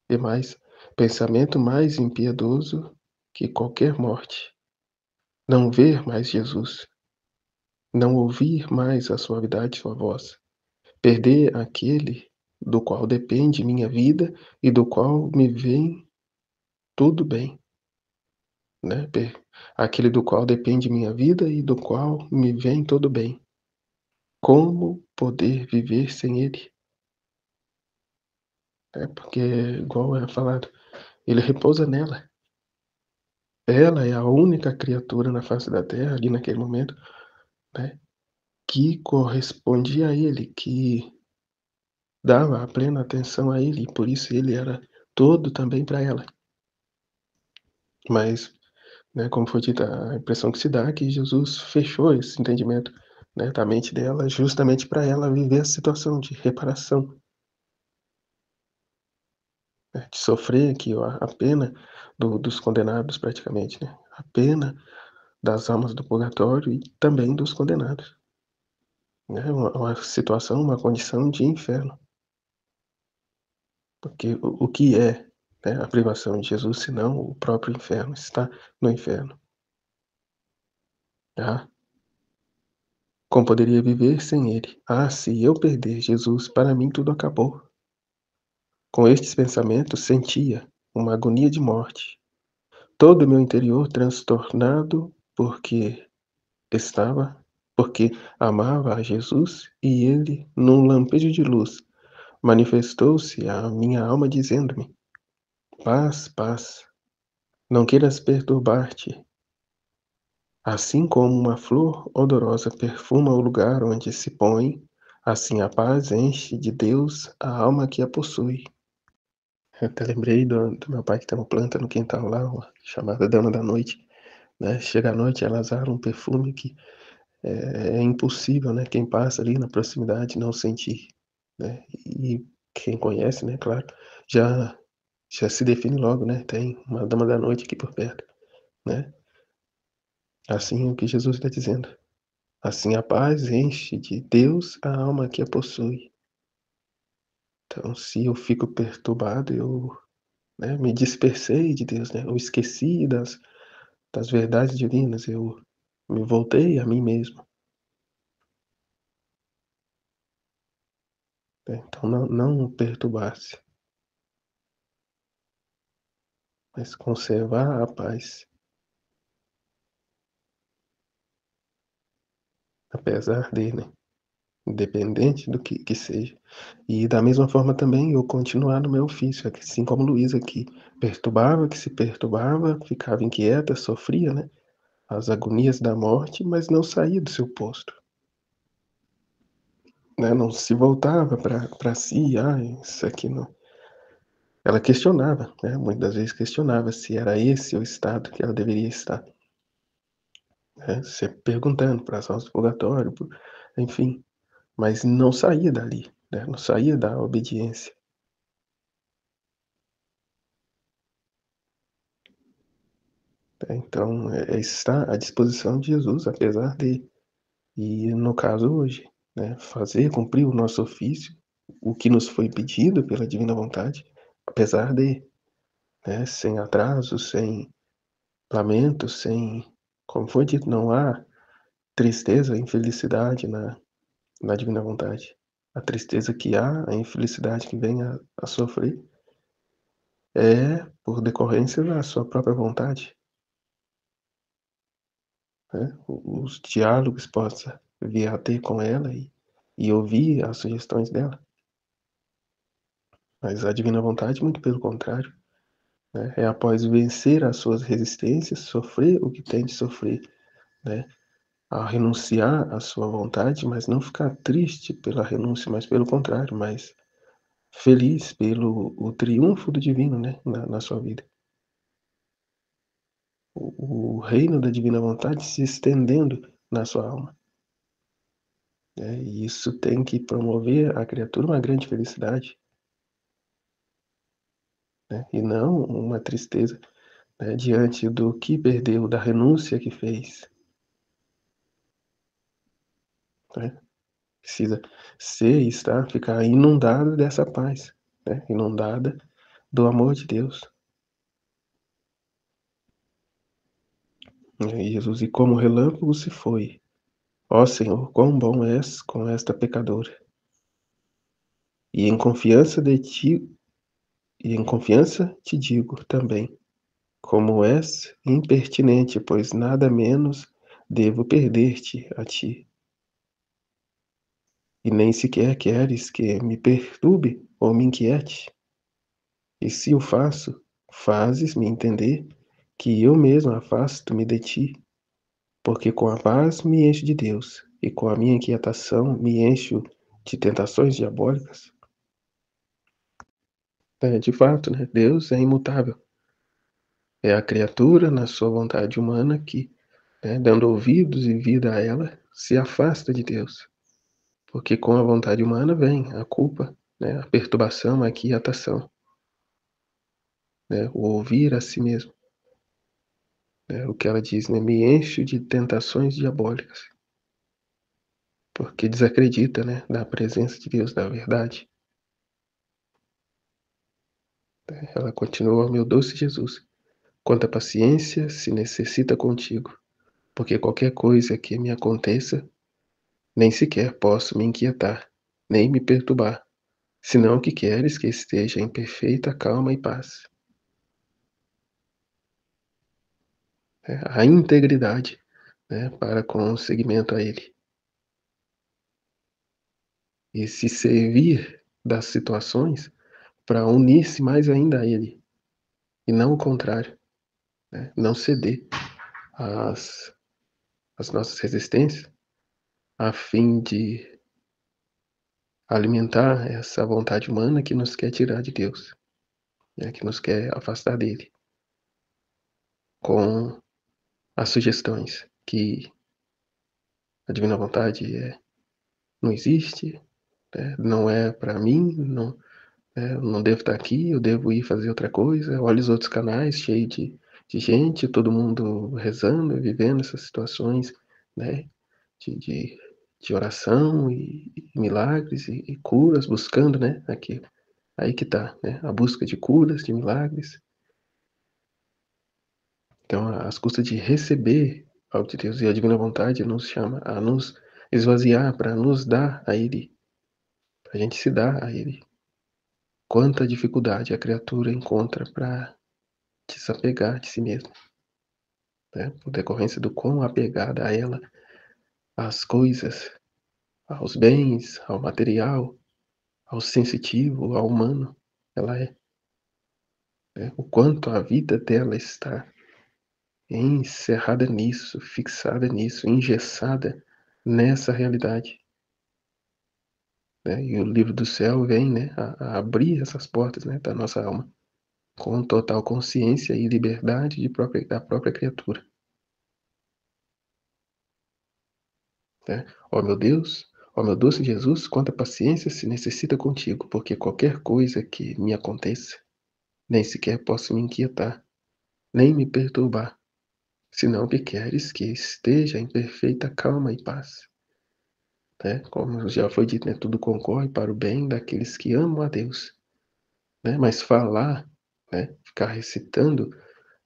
e mais, pensamento mais impiedoso que qualquer morte, não ver mais Jesus, não ouvir mais a suavidade de sua voz, perder aquele do qual depende minha vida e do qual me vem tudo bem, né? Aquele do qual depende minha vida e do qual me vem tudo bem. Como poder viver sem ele?" Porque, igual é falado, ele repousa nela. Ela é a única criatura na face da terra, ali naquele momento, né, que correspondia a ele, que dava a plena atenção a ele, e por isso ele era todo também para ela. Mas, né, como foi dita, a impressão que se dá é que Jesus fechou esse entendimento, né, da mente dela, justamente para ela viver a situação de reparação, né, de sofrer aqui a pena dos condenados praticamente, né, a pena das almas do purgatório e também dos condenados, né, uma situação, uma condição de inferno. Porque o que é, né, a privação de Jesus, senão o próprio inferno, está no inferno, tá? Como poderia viver sem ele? Ah, se eu perder Jesus, para mim tudo acabou. Com estes pensamentos sentia uma agonia de morte, todo o meu interior transtornado estava, porque amava a Jesus e ele, num lampejo de luz, manifestou-se à minha alma dizendo-me: paz, paz, não queiras perturbar-te. Assim como uma flor odorosa perfuma o lugar onde se põe, assim a paz enche de Deus a alma que a possui. Eu até lembrei do meu pai que tem uma planta no quintal lá, chamada Dama da Noite, né? Chega à noite, ela exala um perfume que é impossível, né? Quem passa ali na proximidade não sentir, né? E quem conhece, né? Claro, já já se define logo, né? Tem uma Dama da Noite aqui por perto, né? Assim é o que Jesus está dizendo. Assim a paz enche de Deus a alma que a possui. Então, se eu fico perturbado, eu, né, me dispersei de Deus, né? Eu esqueci das verdades divinas, eu me voltei a mim mesmo, né? Então não perturbar-se, mas conservar a paz, apesar de, né? Independente do que seja. E da mesma forma também eu continuar no meu ofício, assim como Luísa que perturbava, que se perturbava, ficava inquieta, sofria, né? As agonias da morte, mas não saía do seu posto, né? Não se voltava para si, isso aqui não. Ela questionava, né? Muitas vezes questionava se era esse o estado que ela deveria estar, né? Sempre perguntando para as almas do purgatório, enfim, mas não saía dali, né? Não saía da obediência. Então, está à disposição de Jesus, apesar de, e no caso hoje, né, fazer cumprir o nosso ofício, o que nos foi pedido pela divina vontade, apesar de, né, sem atraso, sem lamento, sem, como foi dito, não há tristeza, infelicidade na divina vontade. A tristeza que há, a infelicidade que vem a sofrer, é por decorrência da sua própria vontade, né? Os diálogos que possa vir a ter com ela e ouvir as sugestões dela. Mas a divina vontade, muito pelo contrário, né? É após vencer as suas resistências, sofrer o que tem de sofrer, né? A renunciar à sua vontade, mas não ficar triste pela renúncia, mas pelo contrário, mas feliz pelo o triunfo do divino, né, na sua vida. O reino da divina vontade se estendendo na sua alma. E isso tem que promover a criatura uma grande felicidade, né, e não uma tristeza, né, diante do que perdeu, da renúncia que fez, né. Precisa ser e estar, ficar inundada dessa paz, né, inundada do amor de Deus. E Jesus, e como relâmpago se foi. Ó Senhor, quão bom és com esta pecadora. E em confiança de ti, e em confiança te digo também, como és impertinente, pois nada menos devo perder-te a ti. E nem sequer queres que me perturbe ou me inquiete. E se o faço, fazes-me entender que eu mesmo afasto-me de ti, porque com a paz me encho de Deus, e com a minha inquietação me encho de tentações diabólicas. De fato, né, Deus é imutável. É a criatura, na sua vontade humana, que, né, dando ouvidos e vida a ela, se afasta de Deus. Porque com a vontade humana vem a culpa, né, a perturbação, a inquietação, né, o ouvir a si mesmo. O que ela diz, né, me encho de tentações diabólicas. Porque desacredita, né, da presença de Deus, da verdade. Ela continua, meu doce Jesus, quanta paciência se necessita contigo, porque qualquer coisa que me aconteça, nem sequer posso me inquietar, nem me perturbar, senão que queres que esteja em perfeita calma e paz. A integridade, né, para com o seguimento a Ele. E se servir das situações para unir-se mais ainda a Ele, e não o contrário, né, não ceder às nossas resistências, a fim de alimentar essa vontade humana que nos quer tirar de Deus, né, que nos quer afastar dele, com as sugestões que a divina vontade não existe, né, não é para mim, não, eu não devo estar aqui, eu devo ir fazer outra coisa. Olha os outros canais cheios de gente, todo mundo rezando, vivendo essas situações, né, de, de, de oração e milagres e curas, buscando, né, aqui. Aí que tá, né, a busca de curas, de milagres. Então, às custas de receber algo de Deus, e a divina vontade nos chama a nos esvaziar para nos dar a Ele, para a gente se dar a Ele. Quanta dificuldade a criatura encontra para desapegar de si mesma, né? Por decorrência do quão apegada a ela, às coisas, aos bens, ao material, ao sensitivo, ao humano, ela é. Né? O quanto a vida dela está encerrada nisso, fixada nisso, engessada nessa realidade. Né? E o livro do céu vem, né, a abrir essas portas, né, da nossa alma, com total consciência e liberdade da própria criatura. Né? Ó meu Deus, ó meu doce Jesus, quanta paciência se necessita contigo, porque qualquer coisa que me aconteça, nem sequer posso me inquietar, nem me perturbar, senão que queres que esteja em perfeita calma e paz. Né? Como já foi dito, né? Tudo concorre para o bem daqueles que amam a Deus. Né? Mas falar, né? Ficar recitando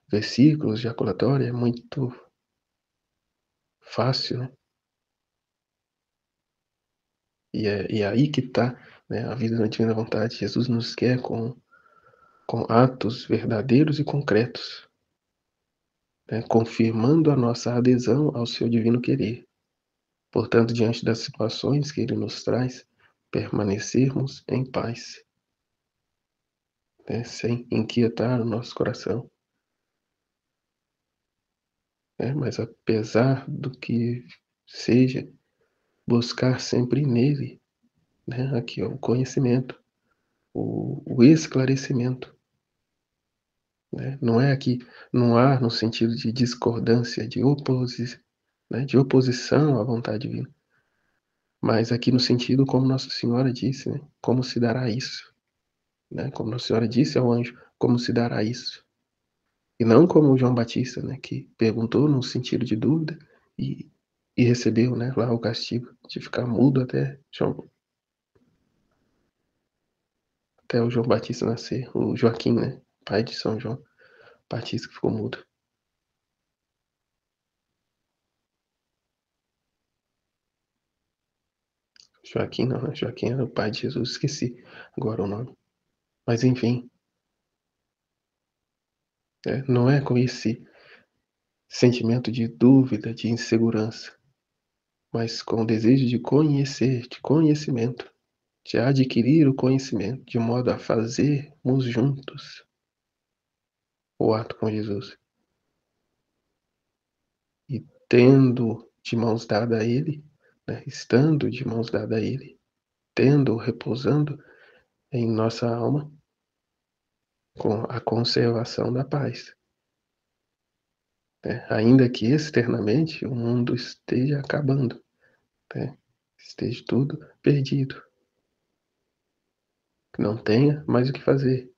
versículos de jaculatória é muito fácil, né? E é aí que está, né, a vida da divina vontade. Jesus nos quer com atos verdadeiros e concretos, né? Confirmando a nossa adesão ao seu divino querer. Portanto, diante das situações que ele nos traz, permanecermos em paz, né? Sem inquietar o nosso coração. Né? Mas apesar do que seja, buscar sempre nele, né? Aqui ó, o conhecimento, o esclarecimento, né? Não é aqui, não há no sentido de discordância, né, de oposição à vontade divina, mas aqui no sentido como Nossa Senhora disse, né? Como se dará isso? Né? Como Nossa Senhora disse ao anjo, como se dará isso? E não como João Batista, né? Que perguntou num sentido de dúvida e, e recebeu, né? Lá o castigo de ficar mudo até o João Batista nascer, o Joaquim, né? Pai de São João Batista, que ficou mudo. Joaquim não, né? Joaquim era o pai de Jesus, esqueci agora o nome. Mas enfim, não é com esse sentimento de dúvida, de insegurança, mas com o desejo de conhecer, de conhecimento, de adquirir o conhecimento, de modo a fazermos juntos o ato com Jesus. E tendo de mãos dadas a Ele, né, estando de mãos dadas a Ele, tendo, repousando em nossa alma, com a conservação da paz. Né? Ainda que externamente o mundo esteja acabando, né? Esteja tudo perdido, que não tenha mais o que fazer.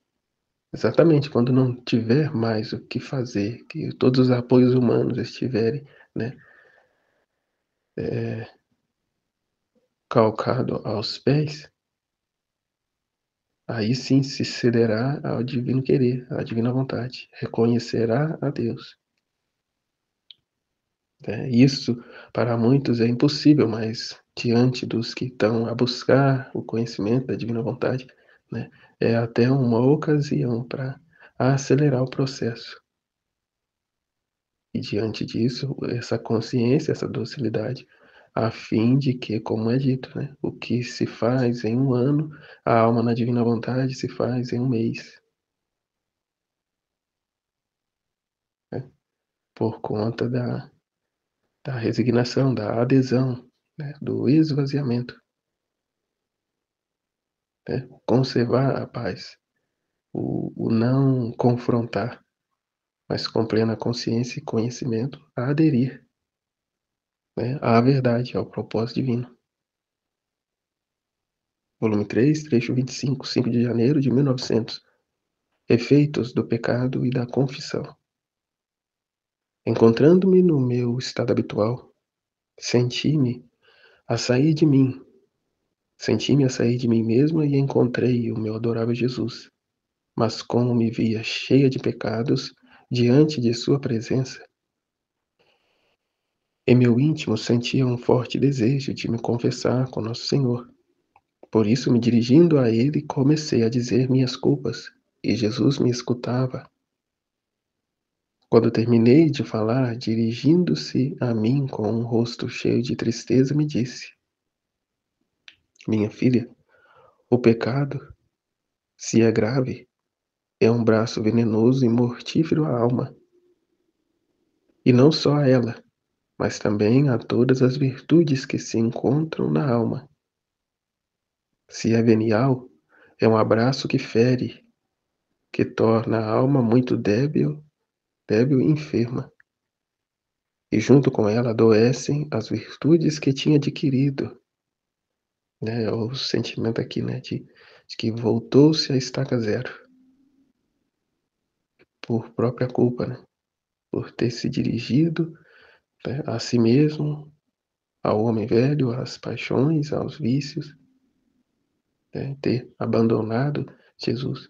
Exatamente, quando não tiver mais o que fazer, que todos os apoios humanos estiverem, né, calcado aos pés, aí sim se cederá ao divino querer, à divina vontade, reconhecerá a Deus. Isso para muitos é impossível, mas diante dos que estão a buscar o conhecimento da divina vontade, né, é até uma ocasião para acelerar o processo. E diante disso, essa consciência, essa docilidade, a fim de que, como é dito, né, o que se faz em um ano, a alma na divina vontade se faz em um mês. Né, por conta da resignação, da adesão, né, do esvaziamento, né, conservar a paz, o não confrontar, mas com plena consciência e conhecimento, a aderir, né, à verdade, ao propósito divino. Volume 3, trecho 25, 5 de janeiro de 1900. Efeitos do pecado e da confissão. Encontrando-me no meu estado habitual, senti-me a sair de mim. Senti-me a sair de mim mesma e encontrei o meu adorável Jesus. Mas como me via cheia de pecados diante de sua presença, em meu íntimo sentia um forte desejo de me confessar com Nosso Senhor. Por isso, me dirigindo a Ele, comecei a dizer minhas culpas, e Jesus me escutava. Quando terminei de falar, dirigindo-se a mim com um rosto cheio de tristeza, me disse: Minha filha, o pecado, se é grave, é um braço venenoso e mortífero à alma. E não só a ela, mas também a todas as virtudes que se encontram na alma. Se é venial, é um abraço que fere, que torna a alma muito débil, débil e enferma. E junto com ela adoecem as virtudes que tinha adquirido, né? O sentimento aqui, né, de que voltou-se à estaca zero por própria culpa, né? Por ter se dirigido, né, a si mesmo, ao homem velho, às paixões, aos vícios, né? Ter abandonado Jesus.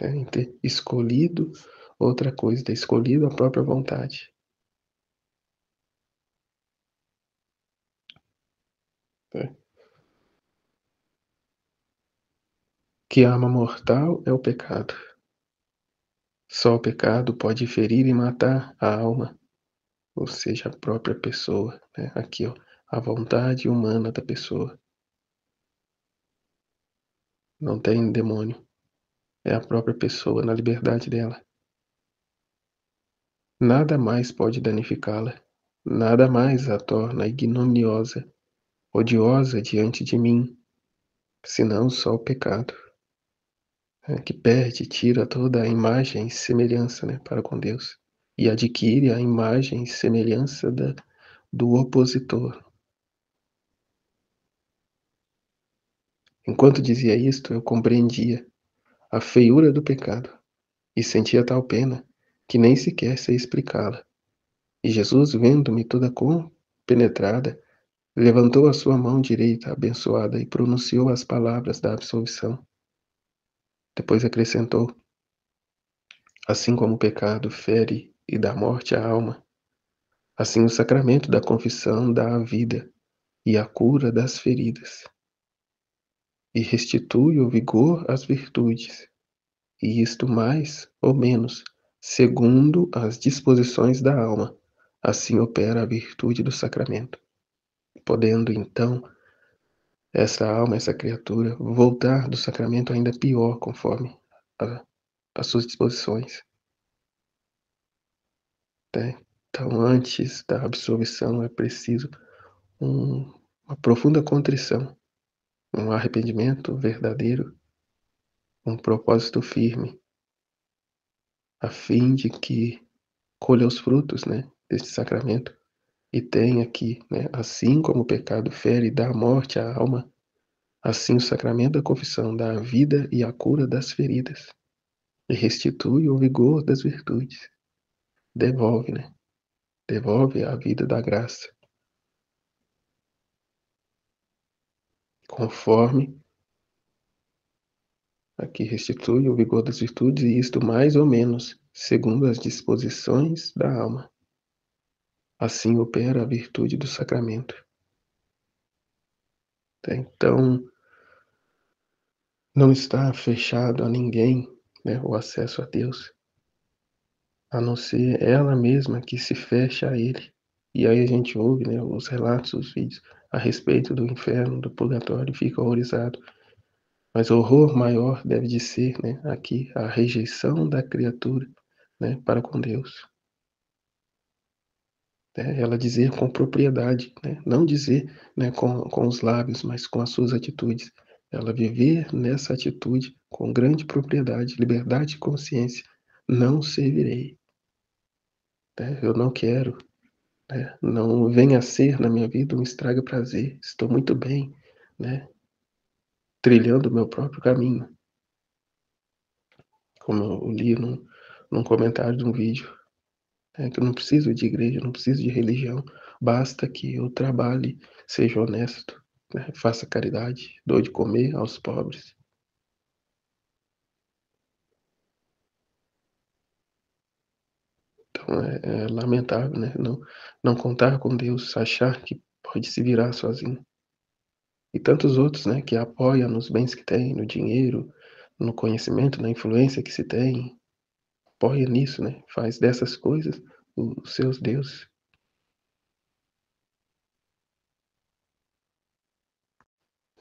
Né? Em ter escolhido outra coisa, ter escolhido a própria vontade. Né? Que a arma mortal é o pecado. Só o pecado pode ferir e matar a alma, ou seja, a própria pessoa, né? Aqui, ó, a vontade humana da pessoa. Não tem demônio, é a própria pessoa na liberdade dela. Nada mais pode danificá-la, nada mais a torna ignominiosa odiosa diante de mim, senão só o pecado, que perde, tira toda a imagem e semelhança, né, para com Deus, e adquire a imagem e semelhança do opositor. Enquanto dizia isto, eu compreendia a feiura do pecado e sentia tal pena que nem sequer sei explicá-la. E Jesus, vendo-me toda compenetrada, levantou a sua mão direita abençoada e pronunciou as palavras da absolvição. Depois acrescentou: assim como o pecado fere e dá morte à alma, assim o sacramento da confissão dá a vida e a cura das feridas, e restitui o vigor às virtudes, e isto mais ou menos, segundo as disposições da alma. Assim opera a virtude do sacramento, podendo então essa alma, essa criatura, voltar do sacramento ainda pior, conforme as suas disposições. Né? Então, antes da absolvição, é preciso uma profunda contrição, um arrependimento verdadeiro, um propósito firme, a fim de que colha os frutos, né, deste sacramento e tenha aqui, né, assim como o pecado fere e dá a morte à alma, assim o sacramento da confissão dá a vida e a cura das feridas e restitui o vigor das virtudes. Devolve, né? Devolve a vida da graça, conforme aqui restitui o vigor das virtudes, e isto mais ou menos, segundo as disposições da alma. Assim opera a virtude do sacramento. Então, não está fechado a ninguém, né, o acesso a Deus, a não ser ela mesma que se fecha a Ele. E aí a gente ouve, né, os relatos, os vídeos a respeito do inferno, do purgatório, e fica horrorizado. Mas o horror maior deve de ser, né, aqui, a rejeição da criatura, né, para com Deus. Ela dizer com propriedade, né, não dizer, né, com os lábios, mas com as suas atitudes. Ela viver nessa atitude com grande propriedade, liberdade e consciência. Não servirei. Né, eu não quero. Né, não venha a ser na minha vida um estraga prazer. Estou muito bem, né, trilhando o meu próprio caminho. Como eu li num comentário de um vídeo, que eu não preciso de igreja, não preciso de religião, basta que eu trabalhe, seja honesto, né, faça caridade, dou de comer aos pobres. Então é lamentável, né, não contar com Deus, achar que pode se virar sozinho. E tantos outros, né, que apoiam nos bens que tem, no dinheiro, no conhecimento, na influência que se tem, apoia nisso, né, faz dessas coisas os seus deuses.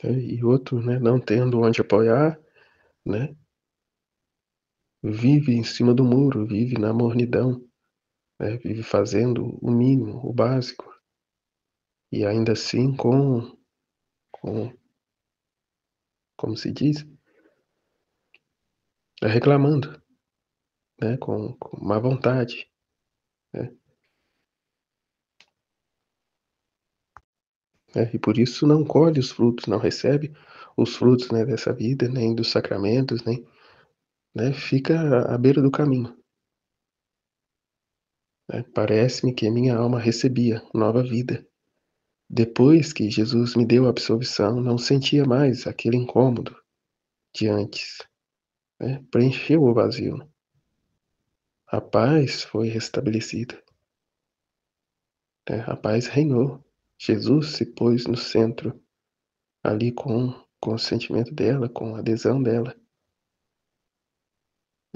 E outro, né, não tendo onde apoiar, né, vive em cima do muro, vive na mornidão, né, vive fazendo o mínimo, o básico, e ainda assim como se diz, reclamando, né, com má vontade, né, e por isso não colhe os frutos, não recebe os frutos, né, dessa vida, nem dos sacramentos, nem, né, fica à beira do caminho. Né, parece-me que a minha alma recebia nova vida. Depois que Jesus me deu a absolvição, não sentia mais aquele incômodo de antes, né? Preencheu o vazio. A paz foi restabelecida, né? A paz reinou. Jesus se pôs no centro, ali com o sentimento dela, com a adesão dela.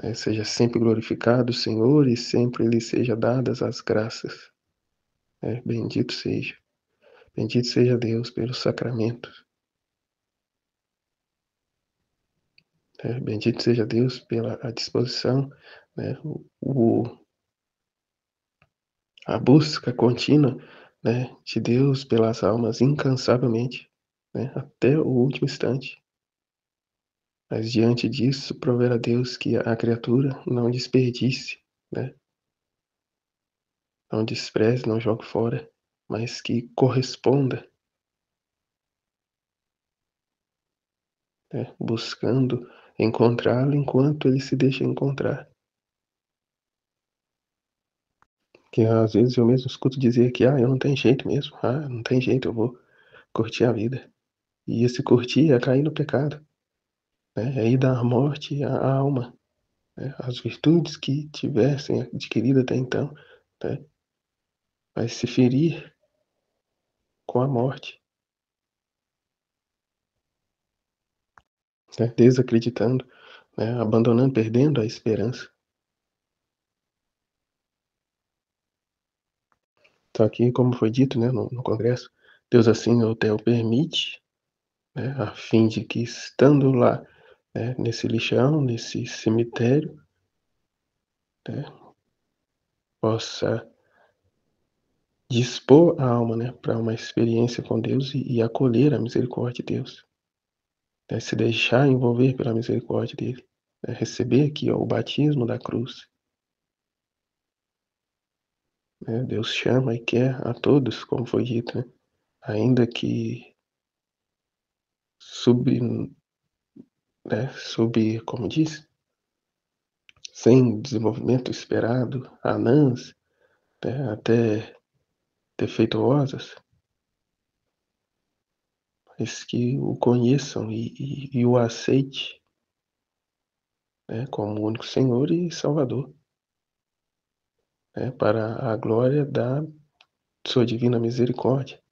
Né? Seja sempre glorificado o Senhor e sempre lhe seja dadas as graças. Né? Bendito seja Deus pelos sacramentos. Bendito seja Deus pela a disposição, né? A busca contínua, né, de Deus pelas almas incansavelmente, né, até o último instante. Mas diante disso, prover a Deus que a criatura não desperdice, né, não despreze, não jogue fora, mas que corresponda, né, buscando encontrá-lo enquanto ele se deixa encontrar. Que às vezes eu mesmo escuto dizer que, eu não tenho jeito mesmo, não tem jeito, eu vou curtir a vida. E esse curtir é cair no pecado, né, é ir dar morte à alma, né, as virtudes que tivessem adquirido até então, né, vai se ferir com a morte, né, desacreditando, né, abandonando, perdendo a esperança. Só que, como foi dito, né, no congresso, Deus assim o permite, né, a fim de que estando lá, né, nesse lixão, nesse cemitério, né, possa dispor a alma, né, para uma experiência com Deus e acolher a misericórdia de Deus, né, se deixar envolver pela misericórdia dele, né, receber aqui o batismo da cruz. Né, Deus chama e quer a todos, como foi dito, né, ainda que como diz, sem desenvolvimento esperado, anãs, né, até defeituosas, mas que o conheçam e o aceite, né, como único Senhor e Salvador, né, para a glória da sua divina misericórdia.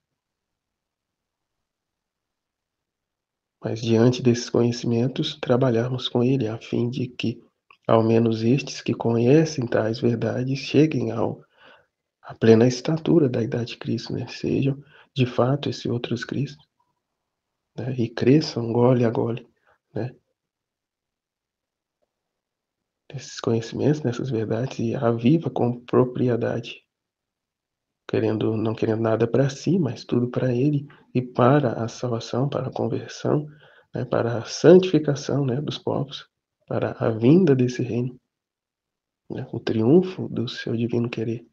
Mas diante desses conhecimentos, trabalharmos com ele, a fim de que, ao menos estes que conhecem tais verdades, cheguem à plena estatura da idade de Cristo, né? Sejam, de fato, esses outros Cristos, né? E cresçam gole a gole, né? Nesses conhecimentos, nessas verdades, e a viva com propriedade, não querendo nada para si, mas tudo para ele e para a salvação, para a conversão, né, para a santificação, né, dos povos, para a vinda desse reino, né, o triunfo do seu divino querer.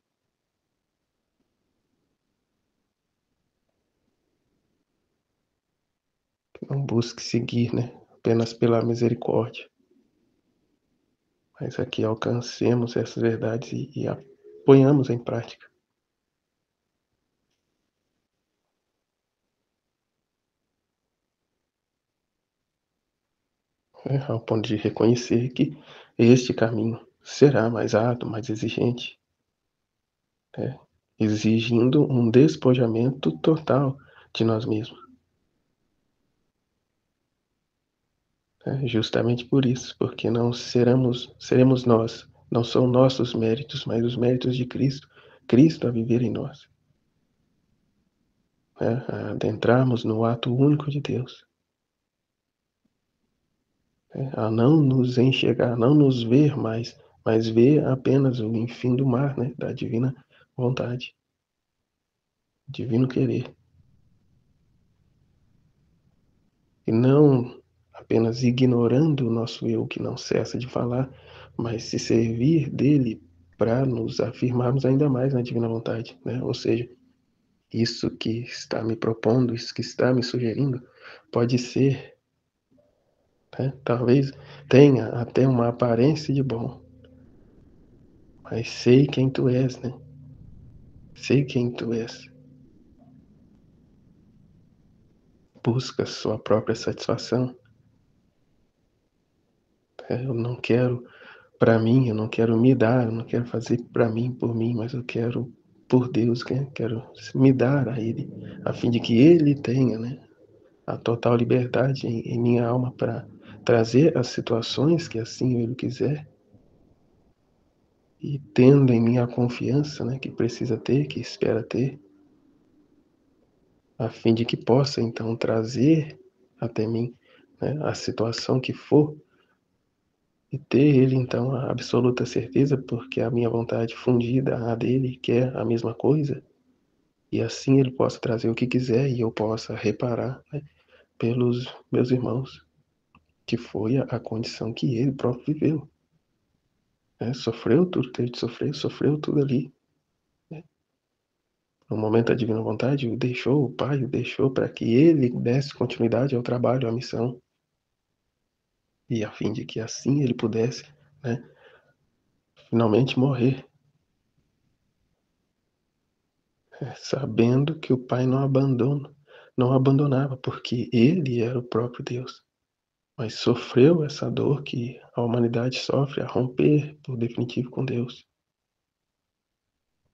Não busque seguir, né, apenas pela misericórdia, mas aqui alcancemos essas verdades e a ponhamos em prática. Ao ponto de reconhecer que este caminho será mais árduo, mais exigente, né, exigindo um despojamento total de nós mesmos. Justamente por isso, porque não seremos nós, não são nossos méritos, mas os méritos de Cristo, Cristo a viver em nós. Né? A adentrarmos no ato único de Deus, né? A não nos enxergar, não nos ver mais, mas ver apenas o enfim do mar, né? Da divina vontade, divino querer. E não apenas ignorando o nosso eu que não cessa de falar, mas se servir dele para nos afirmarmos ainda mais na divina vontade, né? Ou seja, isso que está me propondo, isso que está me sugerindo, pode ser, né? Talvez tenha até uma aparência de bom, mas sei quem tu és, né? Sei quem tu és. Busca sua própria satisfação. Eu não quero para mim, eu não quero me dar, eu não quero fazer para mim, por mim, mas eu quero por Deus, né? Quero me dar a Ele, a fim de que Ele tenha, né, a total liberdade em minha alma para trazer as situações que assim Ele quiser, e tendo em mim a confiança, né, que precisa ter, que espera ter, a fim de que possa então trazer até mim, né, a situação que for, e ter ele então a absoluta certeza, porque a minha vontade fundida à dele quer a mesma coisa, e assim ele possa trazer o que quiser e eu possa reparar, né, pelos meus irmãos, que foi a condição que ele próprio viveu. Né? Sofreu tudo, teve de sofrer, sofreu tudo ali. Né? No momento da divina vontade, o deixou, o Pai o deixou para que ele desse continuidade ao trabalho, à missão, e a fim de que assim ele pudesse, né, finalmente morrer, sabendo que o Pai não abandonava, porque ele era o próprio Deus. Mas sofreu essa dor que a humanidade sofre a romper por definitivo com Deus.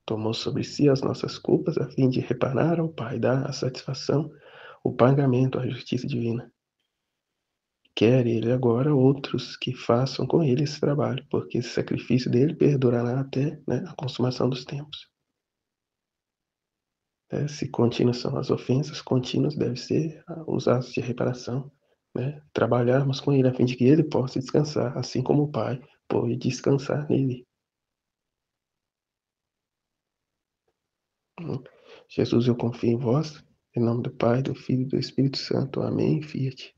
Tomou sobre si as nossas culpas a fim de reparar ao Pai, dar a satisfação, o pagamento à justiça divina. Quer ele agora outros que façam com ele esse trabalho, porque esse sacrifício dele perdurará até, né, a consumação dos tempos. Se contínuas são as ofensas, contínuos devem ser os atos de reparação. Né? Trabalharmos com ele a fim de que ele possa descansar, assim como o Pai pôde descansar nele. Jesus, eu confio em vós, em nome do Pai, do Filho e do Espírito Santo. Amém. Fiat.